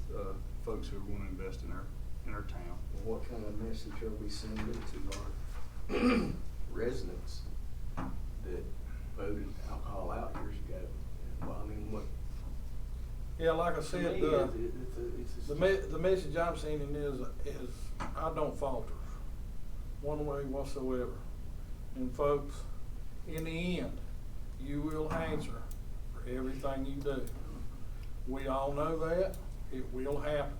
Speaker 5: folks who are going to invest in our town?
Speaker 3: Well, what kind of message are we sending to our residents that voted alcohol out years ago? Well, I mean, what?
Speaker 2: Yeah, like I said, the message I'm sending is I don't falter one way whatsoever. And folks, in the end, you will answer for everything you do. We all know that. It will happen.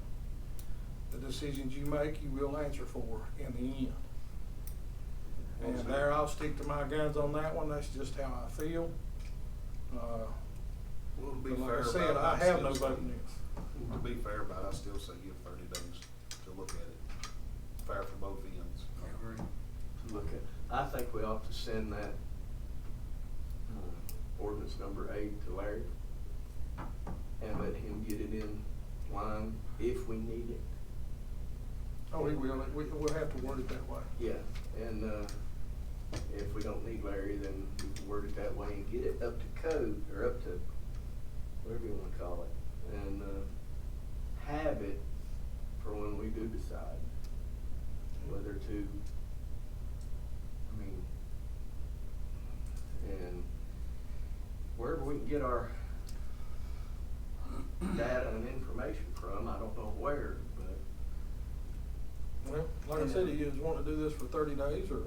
Speaker 2: The decisions you make, you will answer for in the end. And there, I'll stick to my guns on that one. That's just how I feel.
Speaker 17: Well, to be
Speaker 2: But like
Speaker 17: fair
Speaker 2: I said,
Speaker 17: about it,
Speaker 2: I
Speaker 17: I'd
Speaker 2: have
Speaker 17: still
Speaker 2: no
Speaker 17: say-
Speaker 2: vote in this.
Speaker 17: To be fair about it, I still say give 30 days to look at it. Fair for both ends.
Speaker 3: I agree.
Speaker 4: To look at, I think we ought to send that ordinance number 8 to Larry and let him get it in line if we need it.
Speaker 2: Oh, we will. We'll have to word it that way.
Speaker 4: Yeah, and if we don't need Larry, then we can word it that way and get it up to code, or up to whatever you wanna call it, and have it for when we do decide whether to, I mean, and wherever we can get our data and information from, I don't know where, but.
Speaker 2: Well, like I said, you just want to do this for 30 days or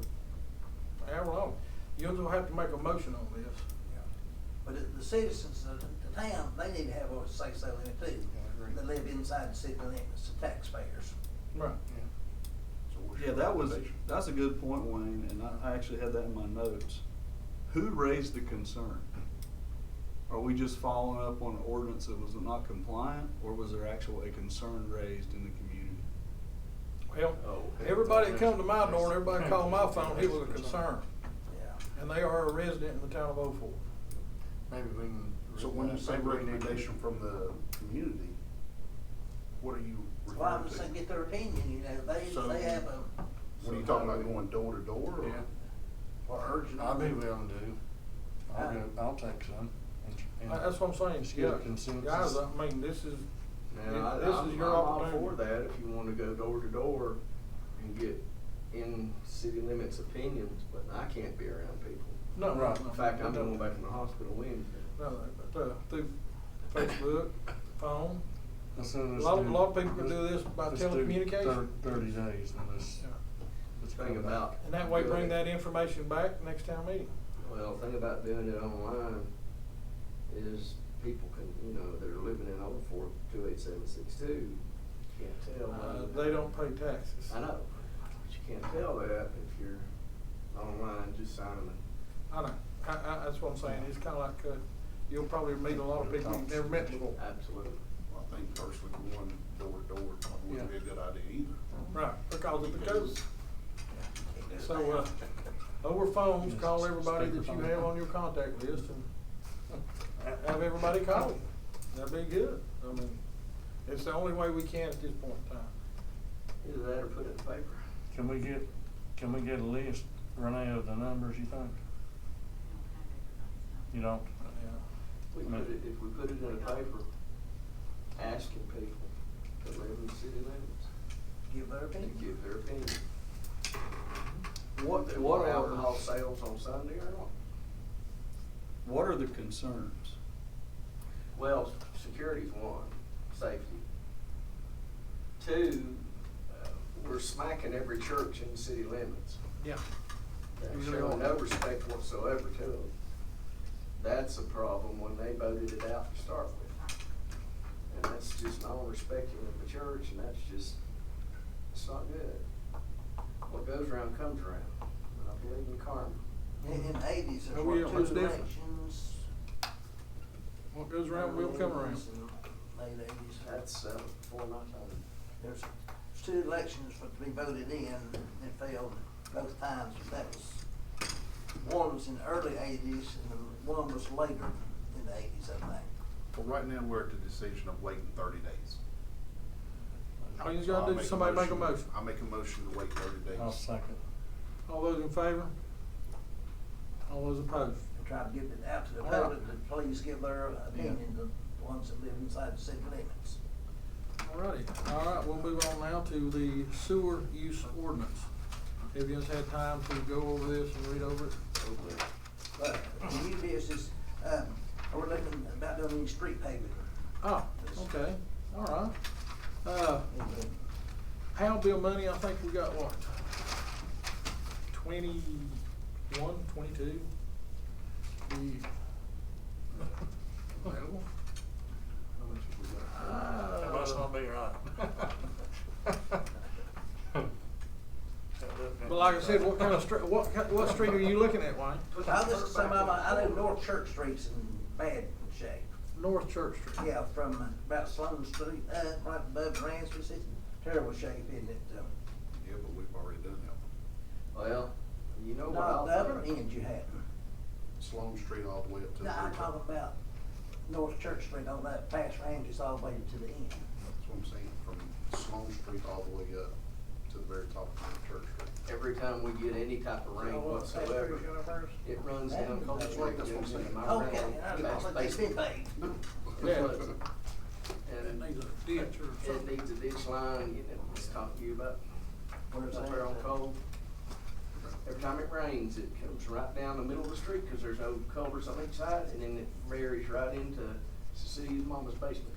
Speaker 2: however long. You'll just have to make a motion on this.
Speaker 8: But the citizens of the town, they need to have a say-so in it too. They live inside the city limits, the taxpayers.
Speaker 2: Right.
Speaker 17: So what's
Speaker 18: Yeah,
Speaker 17: your
Speaker 18: that was,
Speaker 17: recommendation?
Speaker 18: that's a good point, Wayne, and I actually had that in my notes. Who raised the concern? Are we just following up on an ordinance that was not compliant, or was there actually a concern raised in the community?
Speaker 2: Well,
Speaker 4: Oh,
Speaker 2: everybody that come to my door and everybody called my phone, it was a concern.
Speaker 8: Yeah.
Speaker 2: And they are a resident in the town of Old Fort.
Speaker 3: Maybe we can.
Speaker 17: So when you say recommendation from the community, what are you
Speaker 8: Well, I'm
Speaker 17: referring
Speaker 8: just saying,
Speaker 17: to?
Speaker 8: get their opinion, you know,
Speaker 17: So-
Speaker 8: they have a,
Speaker 17: What are you talking about, going door to door, or?
Speaker 3: Yeah.
Speaker 8: or urgent.
Speaker 3: I'll be willing to. I'll take some.
Speaker 2: That's what I'm saying.
Speaker 3: Just get a
Speaker 2: Yeah,
Speaker 3: consensus.
Speaker 2: guys, I mean, this is,
Speaker 4: Now,
Speaker 2: this is your
Speaker 4: I'm all
Speaker 2: opportunity.
Speaker 4: for that, if you wanna go door to door and get in city limits opinions, but I can't be around people.
Speaker 2: No,
Speaker 3: Right.
Speaker 2: no,
Speaker 4: In fact, I'm
Speaker 2: no,
Speaker 4: going back from the hospital Wednesday.
Speaker 2: No, but, through Facebook, phone.
Speaker 3: So
Speaker 2: A
Speaker 3: let's
Speaker 2: lot
Speaker 3: do-
Speaker 2: of people can do this by
Speaker 3: let's do
Speaker 2: telecommunication.
Speaker 3: 30 days and let's.
Speaker 2: Yeah.
Speaker 4: The thing about.
Speaker 2: And that way,
Speaker 4: doing
Speaker 2: bring
Speaker 4: it-
Speaker 2: that information back next town meeting.
Speaker 4: Well, the thing about doing it online is people can, you know, that are living in Old Fort 28762, can't tell.
Speaker 2: They don't pay taxes.
Speaker 4: I know, but you can't tell that if you're online just signing
Speaker 2: I know. That's what I'm saying. It's kinda like, you'll probably meet a lot of people you've never met before.
Speaker 4: Absolutely.
Speaker 17: Well, I think personally, going door to door probably wouldn't be a good idea either.
Speaker 2: Right, because of the code. So, over phones, call everybody that you have on your contact list and have everybody call you. That'd be good. I mean, it's the only way we can at this point in time.
Speaker 4: Either that or put it in the paper.
Speaker 3: Can we get a list, Renee, of the numbers you think? You don't?
Speaker 2: Yeah.
Speaker 4: If we put it in a paper, asking people that live in the city limits
Speaker 8: Give their
Speaker 4: to
Speaker 8: opinion.
Speaker 4: give their opinion.
Speaker 18: What
Speaker 4: They
Speaker 18: are-
Speaker 4: want alcohol sales on Sunday or not?
Speaker 18: What are the concerns?
Speaker 4: Well, security's one, safety. Two, we're smacking every church in the city limits.
Speaker 2: Yeah.
Speaker 4: They
Speaker 2: We
Speaker 4: show
Speaker 2: really
Speaker 4: no
Speaker 2: are.
Speaker 4: respect whatsoever to them. That's a problem when they voted it out to start with. And that's just non-respecting of the church, and that's just, it's not good. What goes around comes around. I believe in karma.
Speaker 8: In the eighties, there
Speaker 2: Oh,
Speaker 8: were
Speaker 2: yeah,
Speaker 8: two
Speaker 2: what's different?
Speaker 8: elections.
Speaker 2: What goes around will come around.
Speaker 8: Late eighties.
Speaker 4: That's before my time.
Speaker 8: There's two elections for to be voted in, and failed both times. That was, one was in the early eighties, and one was later in the eighties, I think.
Speaker 17: Well, right now, we're at the decision of waiting 30 days.
Speaker 2: All you
Speaker 17: So I'll
Speaker 2: gotta do is somebody make a motion.
Speaker 17: I make a motion to wait 30 days.
Speaker 3: I'll second.
Speaker 2: All those in favor? All those opposed?
Speaker 8: And try to get it out to the
Speaker 2: All right.
Speaker 8: public to please give their opinion, the ones that live inside the city limits.
Speaker 2: Alrighty, all right, we'll move on now to the sewer use ordinance. Have you guys had time to go over this and read over it?
Speaker 8: But the new business, we're looking about doing any street paving.
Speaker 2: Oh, okay, all right. Howe bill money, I think we got what? 21, 22? Available?
Speaker 5: must not be right.
Speaker 2: But like I said, what kind of street, what street are you looking at, Wayne?
Speaker 8: I know North Church Street's in bad shape.
Speaker 2: North Church Street.
Speaker 8: Yeah, from about Sloan Street, right above Ramsey's, it's in terrible shape, isn't it?
Speaker 17: Yeah, but we've already done that.
Speaker 4: Well, you know what
Speaker 8: Not
Speaker 4: I'll
Speaker 8: the other
Speaker 4: think.
Speaker 8: end you hadn't.
Speaker 17: Sloan Street all the way up to the.
Speaker 8: No, I'm talking about North Church Street on that past Ramsey's all the way to the end.
Speaker 17: That's what I'm saying, from Sloan Street all the way up to the very top of Church Street.
Speaker 4: Every time we get any type of rain
Speaker 8: So what's that
Speaker 4: whatsoever,
Speaker 8: street universe?
Speaker 4: it runs down Cold Street,
Speaker 17: That's what I'm
Speaker 4: goes
Speaker 17: saying.
Speaker 4: into my
Speaker 8: Okay,
Speaker 4: round,
Speaker 8: I
Speaker 4: fast
Speaker 8: thought they'd been
Speaker 4: basement.
Speaker 8: paved.
Speaker 2: Yeah.
Speaker 4: And
Speaker 2: It needs a ditch or
Speaker 4: it
Speaker 2: something.
Speaker 4: needs a ditch line, you know, just talk to you about
Speaker 8: Where's
Speaker 4: up
Speaker 8: that?
Speaker 4: there on Cold. Every time it rains, it comes right down the middle of the street, cause there's no culverts on each side, and then it buries right into Cecilia's mama's basement.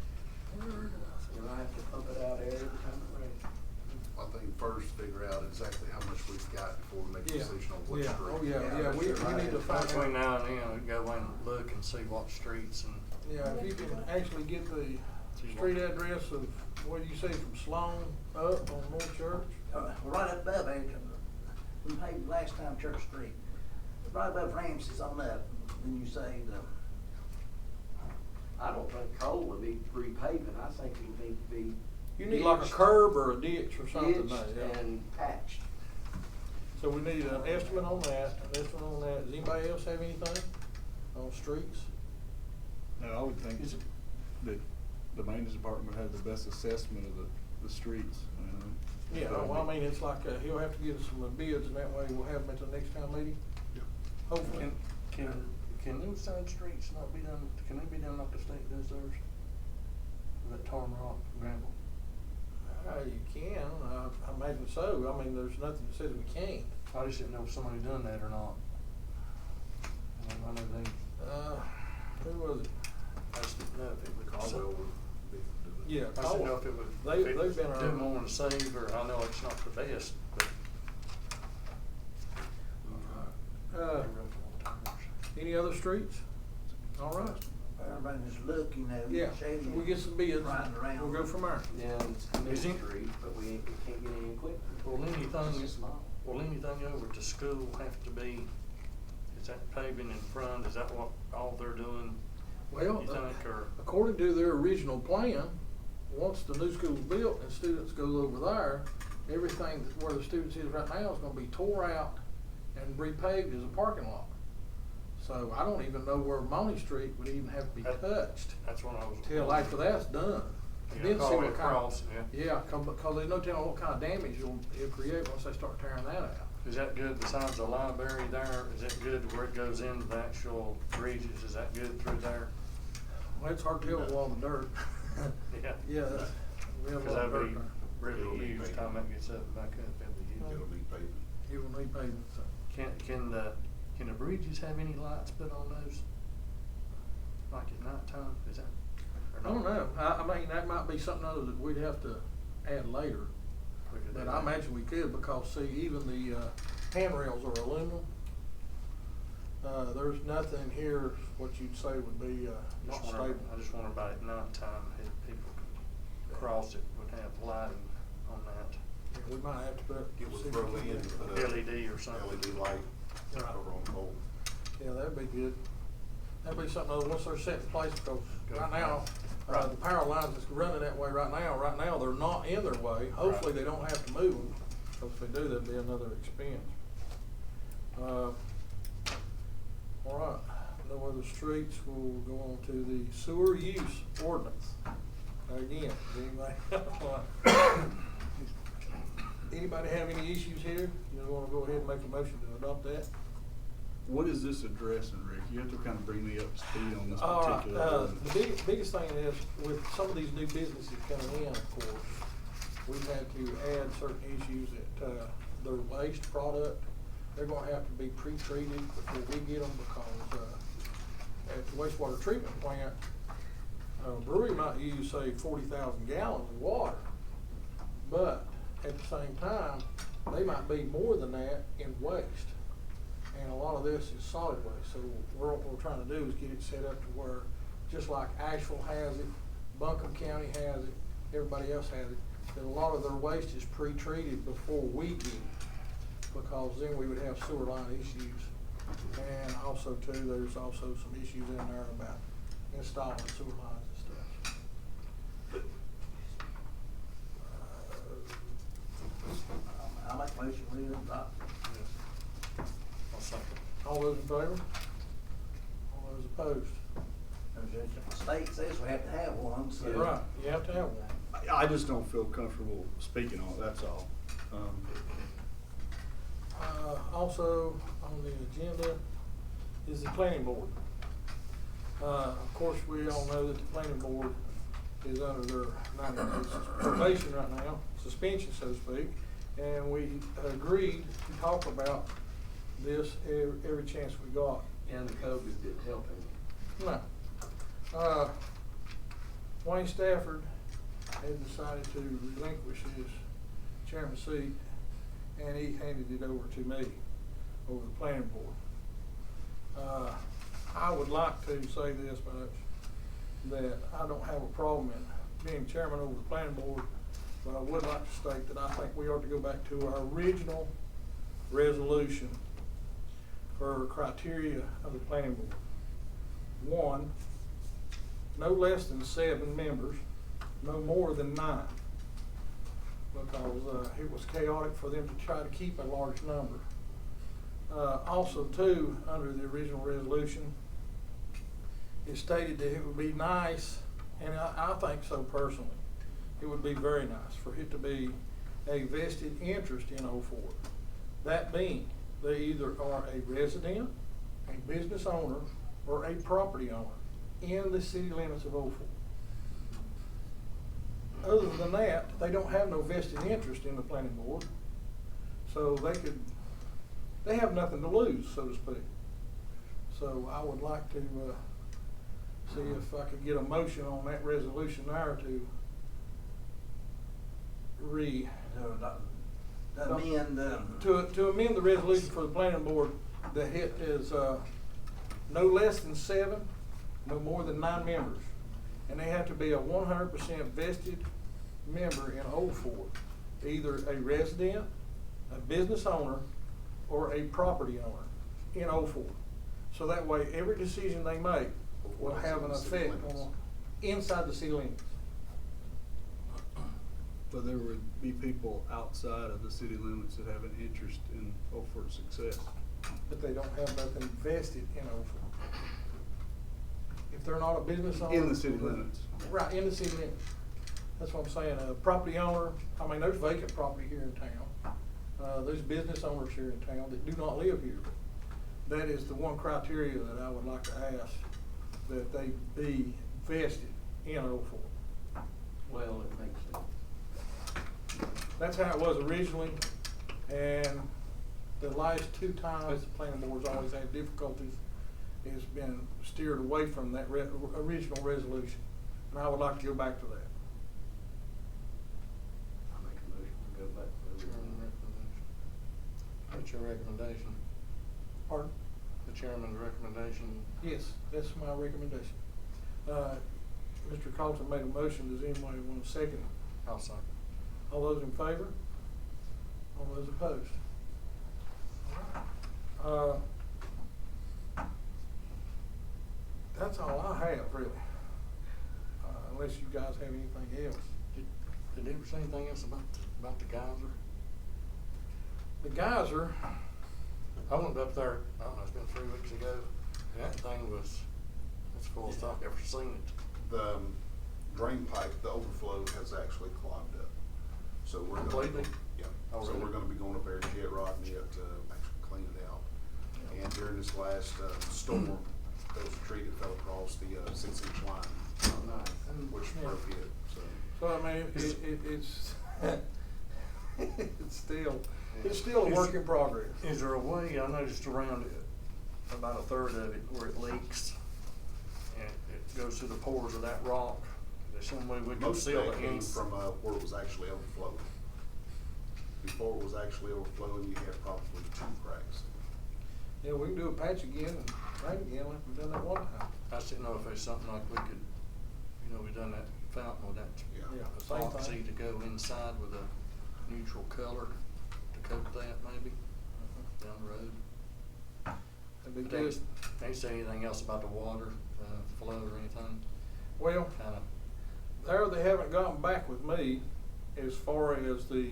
Speaker 4: And I have to pump it out every time it rains.
Speaker 17: I think first figure out exactly how much we've got before we make a
Speaker 2: Yeah.
Speaker 17: decision on what
Speaker 2: Yeah.
Speaker 17: street.
Speaker 2: Oh, yeah, we need to find
Speaker 5: Between
Speaker 2: out.
Speaker 5: now and then, we go in and look and see what streets and.
Speaker 2: Yeah, if you can actually get the street address of, what did you say, from Sloan up on North Church?
Speaker 8: Right up above there, we paved last time Church Street. Right above Ramsey's on up, then you say
Speaker 4: I don't think Cole would need repaving, I think it would need to be.
Speaker 2: You need like a curb or a ditch or something
Speaker 4: ditched
Speaker 2: there, yeah.
Speaker 4: and patched.
Speaker 2: So we need an estimate on that, Does anybody else have anything on streets?
Speaker 18: No, I would think that the maintenance department would have the best assessment of the streets.
Speaker 2: Yeah, well, I mean, it's like, he'll have to give us some bids, and that way we'll have them at the next town meeting.
Speaker 17: Yep.
Speaker 2: Hopefully.
Speaker 5: Can them side streets not be done, can they be done like the state does theirs? That tar and rock, gravel?
Speaker 2: You can, I imagine so, I mean, there's nothing that says we can't.
Speaker 5: I just didn't know if somebody done that or not. I know they,
Speaker 2: Who was it?
Speaker 5: I just didn't know if it would.
Speaker 17: Caldwell would be doing it.
Speaker 2: Yeah,
Speaker 5: I just didn't know if it would.
Speaker 2: They've
Speaker 5: if
Speaker 2: been
Speaker 5: do
Speaker 2: around.
Speaker 5: more and save, or I know it's not the best, but.
Speaker 2: Any other streets? All right.
Speaker 8: everybody just look, you know,
Speaker 2: Yeah,
Speaker 8: shady.
Speaker 2: we get some bids,
Speaker 8: Riding around.
Speaker 2: we'll go from there.
Speaker 4: Yeah, it's Main Street, but we can't get any equipment.
Speaker 5: Will anything,
Speaker 4: It's just small.
Speaker 5: will anything over to school have to be, is that paving in front, is that what all they're doing?
Speaker 2: Well,
Speaker 5: You think, or?
Speaker 2: according to their original plan, once the new school's built and students go over there, everything where the students is right now is gonna be tore out and repaved as a parking lot. So I don't even know where Monty Street would even have to be touched
Speaker 5: That's what I was.
Speaker 2: till after that's done. And then see what kind of,
Speaker 5: yeah.
Speaker 2: because there's no telling what kind of damage it'll create once they start tearing that out.
Speaker 5: Is that good besides the library there? Is that good where it goes into the actual bridges? Is that good through there?
Speaker 2: Well, it's hard to tell with all the dirt.
Speaker 5: Yeah.
Speaker 2: Yeah, that's, we have a
Speaker 5: Cause
Speaker 2: lot of
Speaker 5: that'd
Speaker 2: dirt
Speaker 5: be
Speaker 2: there.
Speaker 5: really huge time that gets up and back up, that'd be huge.
Speaker 17: It'll be paving.
Speaker 2: It will need pavement, so.
Speaker 5: Can the bridges have any lights put on those? Like at nighttime, is that?
Speaker 2: I don't know, I mean, that might be something other that we'd have to add later, but I imagine we could, because see, even the, handrails are aluminum. There's nothing here, what you'd say would be, not stable.
Speaker 5: I just wonder about at nighttime, if people could cross it, would have lighting on that.
Speaker 2: Yeah, we might have to put.
Speaker 17: Get with Berlin and put a
Speaker 5: LED or something.
Speaker 17: LED light
Speaker 2: Right.
Speaker 17: over on pole.
Speaker 2: Yeah, that'd be good. That'd be something other, once they're set in place, because right now, the power lines that's running that way right now, they're not in their way. Hopefully, they don't have to move them, because if they do, that'd be another expense. All right, no other streets, we'll go on to the sewer use ordinance. Again, anybody have any issues here? You wanna go ahead and make a motion to adopt that?
Speaker 18: What is this addressing, Rick? You have to kind of bring me up to speed on this
Speaker 2: All right,
Speaker 18: particular. ordinance.
Speaker 2: the biggest thing is, with some of these new businesses coming in, of course, we've had to add certain issues that, their waste product, they're gonna have to be pre-treated before we get them, because, at the wastewater treatment plant, a brewery might use, say, 40,000 gallons of water, but at the same time, they might be more than that in waste. And a lot of this is solid waste, so what we're trying to do is get it set up to where, just like Asheville has it, Buncombe County has it, everybody else has it, that a lot of their waste is pre-treated before we get it, because then we would have sewer line issues. And also too, there's also some issues in there about installing sewer lines and stuff.
Speaker 8: I make a motion, we adopt.
Speaker 16: I'll second.
Speaker 2: All those in favor? All those opposed?
Speaker 8: The state says we have to have one, so.
Speaker 2: Right, you have to have one.
Speaker 18: I just don't feel comfortable speaking on it, that's all.
Speaker 2: Also, on the agenda is the planning board. Of course, we all know that the planning board is under their 90 days probation right now, suspension, so to speak. And we agreed to talk about this every chance we got.
Speaker 3: And the COVID didn't help him.
Speaker 2: No. Wayne Stafford had decided to relinquish his chairman seat, and he handed it over to me, over the planning board. I would like to say this much, that I don't have a problem in being chairman over the planning board, but I would like to state that I think we ought to go back to our original resolution for criteria of the planning board. 1, no less than 7 members, no more than 9, because it was chaotic for them to try to keep a large number. Also too, under the original resolution, it stated that it would be nice, and I think so personally, it would be very nice for it to be a vested interest in 04. That being, they either are a resident, a business owner, or a property owner in the city limits of 04. Other than that, they don't have no vested interest in the planning board, so they have nothing to lose, so to speak. So I would like to see if I could get a motion on that resolution there to to amend the resolution for the planning board, that it is no less than 7, no more than 9 members, and they have to be a 100% vested member in 04, either a resident, a business owner, or a property owner in 04. So that way, every decision they make will have an effect on inside the city limits.
Speaker 18: But there would be people outside of the city limits that have an interest in Oakford's success.
Speaker 2: But they don't have nothing vested in 04. If they're not a business owner.
Speaker 18: In the city limits.
Speaker 2: Right, in the city limits. That's what I'm saying. A property owner, I mean, there's vacant property here in town. There's business owners here in town that do not live here. That is the one criteria that I would like to ask, that they be vested in 04.
Speaker 3: Well, it makes sense.
Speaker 2: That's how it was originally, and the last 2 times the planning board's always had difficulties, it's been steered away from that original resolution, and I would like to go back to that.
Speaker 3: I make a motion to go back to the original.
Speaker 5: What's your recommendation?
Speaker 2: Pardon?
Speaker 5: The chairman's recommendation?
Speaker 2: Yes, that's my recommendation. Mr. Colton made a motion, does anybody want to second it?
Speaker 5: I'll second.
Speaker 2: All those in favor? All those opposed? That's all I have, really. Unless you guys have anything else.
Speaker 5: Did you ever say anything else about the geyser?
Speaker 2: The geyser,
Speaker 5: I went up there, I don't know, it's been 3 weeks ago, and that thing was, it's full of stuff, ever seen it.
Speaker 17: The drain pipe, the overflow has actually clogged up. So we're gonna,
Speaker 5: Completely?
Speaker 17: yeah,
Speaker 5: Oh,
Speaker 17: so
Speaker 5: really?
Speaker 17: we're gonna be going up there and jet rodding it to actually clean it out.
Speaker 5: Yeah.
Speaker 17: And during this last storm, there was a tree that fell across the 6-inch line.
Speaker 5: Oh, nice.
Speaker 17: Which
Speaker 2: Yeah.
Speaker 17: broke it, so.
Speaker 2: so I mean, it's it's still a work in progress.
Speaker 5: Is there a way, I noticed around it, about a third of it where it leaks, and it goes through the pores of that rock, there's some way we can
Speaker 17: Most of
Speaker 5: seal
Speaker 17: that
Speaker 5: it
Speaker 17: came
Speaker 5: in?
Speaker 17: from where it was actually overflowing. Before it was actually overflowing, you had probably 2 cracks.
Speaker 2: Yeah, we can do a patch again and drain again like we've done that one time.
Speaker 5: I just didn't know if there's something like we could, we done that fountain with that
Speaker 2: Yeah, the same
Speaker 5: epoxy
Speaker 2: thing.
Speaker 5: to go inside with a neutral color to coat that maybe down the road.
Speaker 2: That'd be
Speaker 5: But
Speaker 2: good.
Speaker 5: They say anything else about the water, flow or anything?
Speaker 2: Well,
Speaker 5: Kinda,
Speaker 2: there they haven't gotten back with me as far as the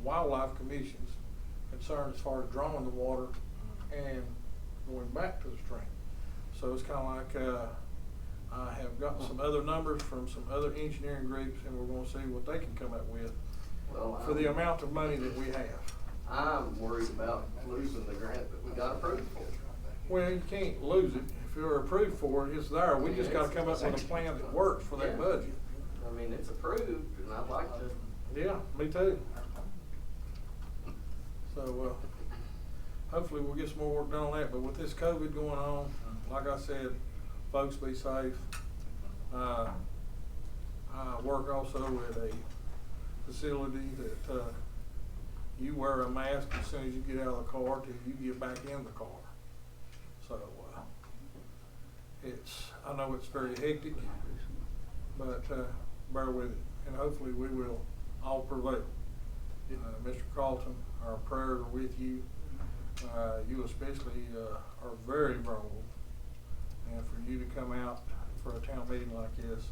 Speaker 2: wildlife commission's concerned as far as drawing the water and going back to the stream. So it's kinda like, I have gotten some other numbers from some other engineering groups, and we're gonna see what they can come up with
Speaker 4: Well,
Speaker 2: for the amount of money that we have.
Speaker 4: I'm worried about losing the grant that we got approved for.
Speaker 2: Well, you can't lose it. If you're approved for it, it's there. We just gotta come up with a plan that works for that
Speaker 4: Yeah.
Speaker 2: budget.
Speaker 4: I mean, it's approved, and I'd like to.
Speaker 2: Yeah, me too. So, hopefully we'll get some more work done on that, but with this COVID going on, like I said, folks be safe. I work also at a facility that, you wear a mask as soon as you get out of the car till you get back in the car. So, I know it's very hectic, but, bear with it, and hopefully we will all prevail. Mr. Carlton, our prayers are with you. You especially, are very vulnerable. And for you to come out for a town meeting like this,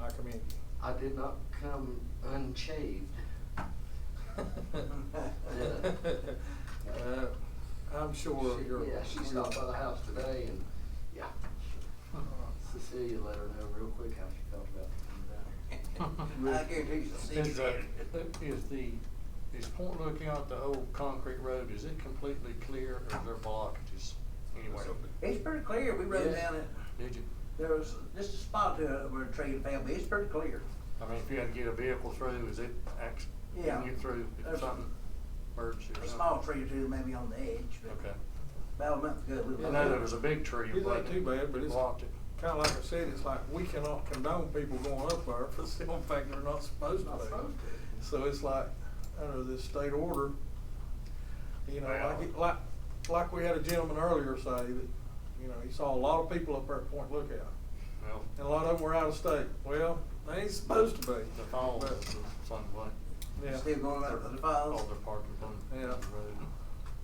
Speaker 2: I commend you.
Speaker 4: I did not come unshaved.
Speaker 2: I'm sure you're.
Speaker 4: Yeah, she stopped by the house today and, yeah. Cecilia let her know real quick how she felt about coming down.
Speaker 8: I guarantee you,
Speaker 5: Is Point looking out the old concrete road, is it completely clear or is there blockages anywhere?
Speaker 8: it's pretty clear. We rode
Speaker 4: Yeah.
Speaker 8: down it.
Speaker 5: Did you?
Speaker 8: There was just a spot where a tree fell, but it's pretty clear.
Speaker 5: I mean, if you had to get a vehicle through, is it actually,
Speaker 8: Yeah.
Speaker 5: can you get through if
Speaker 8: There's
Speaker 5: something emergency or
Speaker 8: A
Speaker 5: something?
Speaker 8: small tree or two maybe on the edge, but
Speaker 5: Okay.
Speaker 8: about a month ago, we
Speaker 5: I know there was a big tree.
Speaker 2: It's not too bad, but it's
Speaker 5: blocked it.
Speaker 2: kinda like I said, it's like we cannot condone people going up there for the simple fact they're not supposed to
Speaker 4: Not
Speaker 2: be.
Speaker 4: supposed to.
Speaker 2: So it's like, under this state order, you know, like we had a gentleman earlier say that, you know, he saw a lot of people up there at Point Lookout.
Speaker 5: Well,
Speaker 2: And a lot of them were out of state. Well, they ain't supposed to be.
Speaker 5: the falls
Speaker 2: But,
Speaker 5: is the same way.
Speaker 2: yeah.
Speaker 8: still going up to the
Speaker 5: Oh,
Speaker 8: falls.
Speaker 5: they're parking on
Speaker 2: Yeah.
Speaker 5: the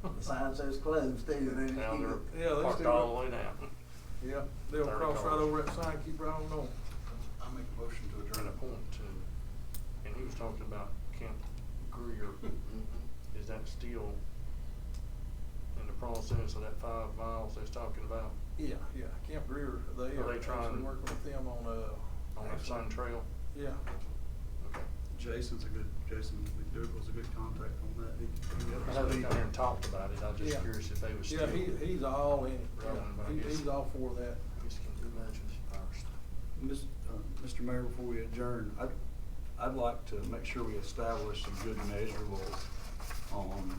Speaker 5: road.
Speaker 8: The sign says closed too. They just
Speaker 5: Now
Speaker 8: keep
Speaker 5: they're
Speaker 8: it.
Speaker 2: Yeah, they
Speaker 5: parked
Speaker 2: still-
Speaker 5: all the way down.
Speaker 2: Yeah, they'll
Speaker 5: 30
Speaker 2: cross right
Speaker 5: cars.
Speaker 2: over that sign, keep right on going.
Speaker 17: I make a motion to
Speaker 5: And
Speaker 17: adjourn.
Speaker 5: a point too. And he was talking about Camp Greer. Is that still in the process of that 5 miles they was talking about
Speaker 2: Yeah, Camp Greer, they
Speaker 5: Are
Speaker 2: are
Speaker 5: they trying-
Speaker 2: actually working with them on,
Speaker 5: on that same trail?
Speaker 2: yeah.
Speaker 5: Okay.
Speaker 18: Jason McDougal's a good contact on that.
Speaker 5: I know they come here and talked about it, I was just
Speaker 2: Yeah.
Speaker 5: curious if they was
Speaker 2: Yeah,
Speaker 5: still.
Speaker 2: he's all in it.
Speaker 5: Rolling, but I
Speaker 2: Yeah,
Speaker 5: guess-
Speaker 2: he's all for that.
Speaker 5: I guess can do much first.
Speaker 18: Mr. Mayor, before we adjourn, I'd like to make sure we establish some good measurables on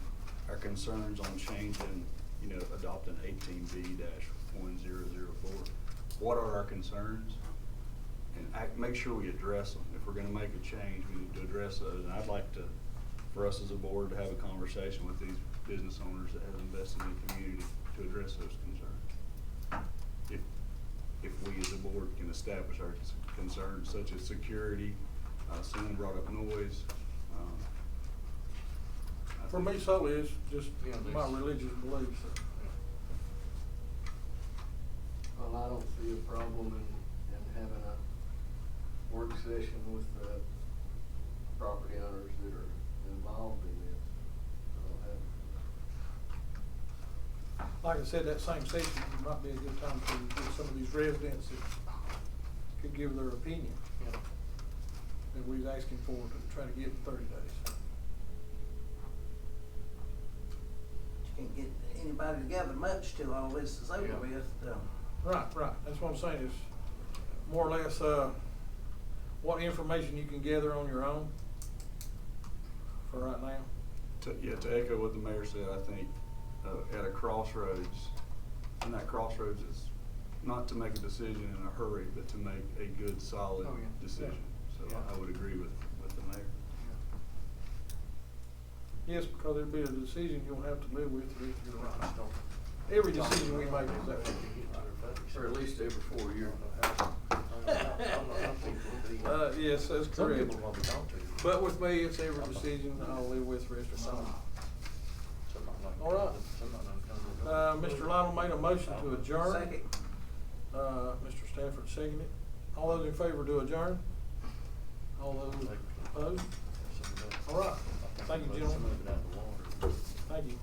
Speaker 18: our concerns on changing, adopting 18B-1004. What are our concerns? And make sure we address them. If we're gonna make a change, we need to address those. And I'd like for us as a board to have a conversation with these business owners that have invested in the community to address those concerns. If we as a board can establish our concerns such as security, someone brought up noise. I
Speaker 2: For
Speaker 18: think
Speaker 2: me solely, it's just
Speaker 5: Yeah,
Speaker 2: my
Speaker 5: there's-
Speaker 2: religious beliefs.
Speaker 4: Well, I don't see a problem in having a work session with the property owners that are involved in this. I don't have.
Speaker 2: Like I said, that same session might be a good time to get some of these residents that could give their opinion
Speaker 5: Yeah.
Speaker 2: that we was asking for to try to get in 30 days.
Speaker 8: You can't get anybody together much till all this is over
Speaker 5: Yeah.
Speaker 8: with.
Speaker 2: Right. That's what I'm saying is more or less, what information you can gather on your own for right now.
Speaker 18: To echo what the mayor said, I think, at a crossroads, and that crossroads is not to make a decision in a hurry, but to make a good, solid
Speaker 5: Oh, yeah.
Speaker 18: decision. So
Speaker 5: Yeah.
Speaker 18: I would agree with the mayor.
Speaker 2: Yes, because it'll be a decision you'll have to live with if you're
Speaker 5: Just
Speaker 2: right.
Speaker 5: don't
Speaker 2: Every decision we make is that way.
Speaker 4: Or at least every 4 years.
Speaker 5: I don't know how people do
Speaker 2: Yes, that's
Speaker 9: Some
Speaker 2: correct.
Speaker 9: people want to talk to you.
Speaker 2: But with me, it's every decision I'll live with the rest of my life. All right. Mr. Lionel made a motion to adjourn.
Speaker 8: Second.
Speaker 2: Mr. Stafford seconded. All those in favor to adjourn? All those opposed? All right. Thank you, gentlemen. Thank you.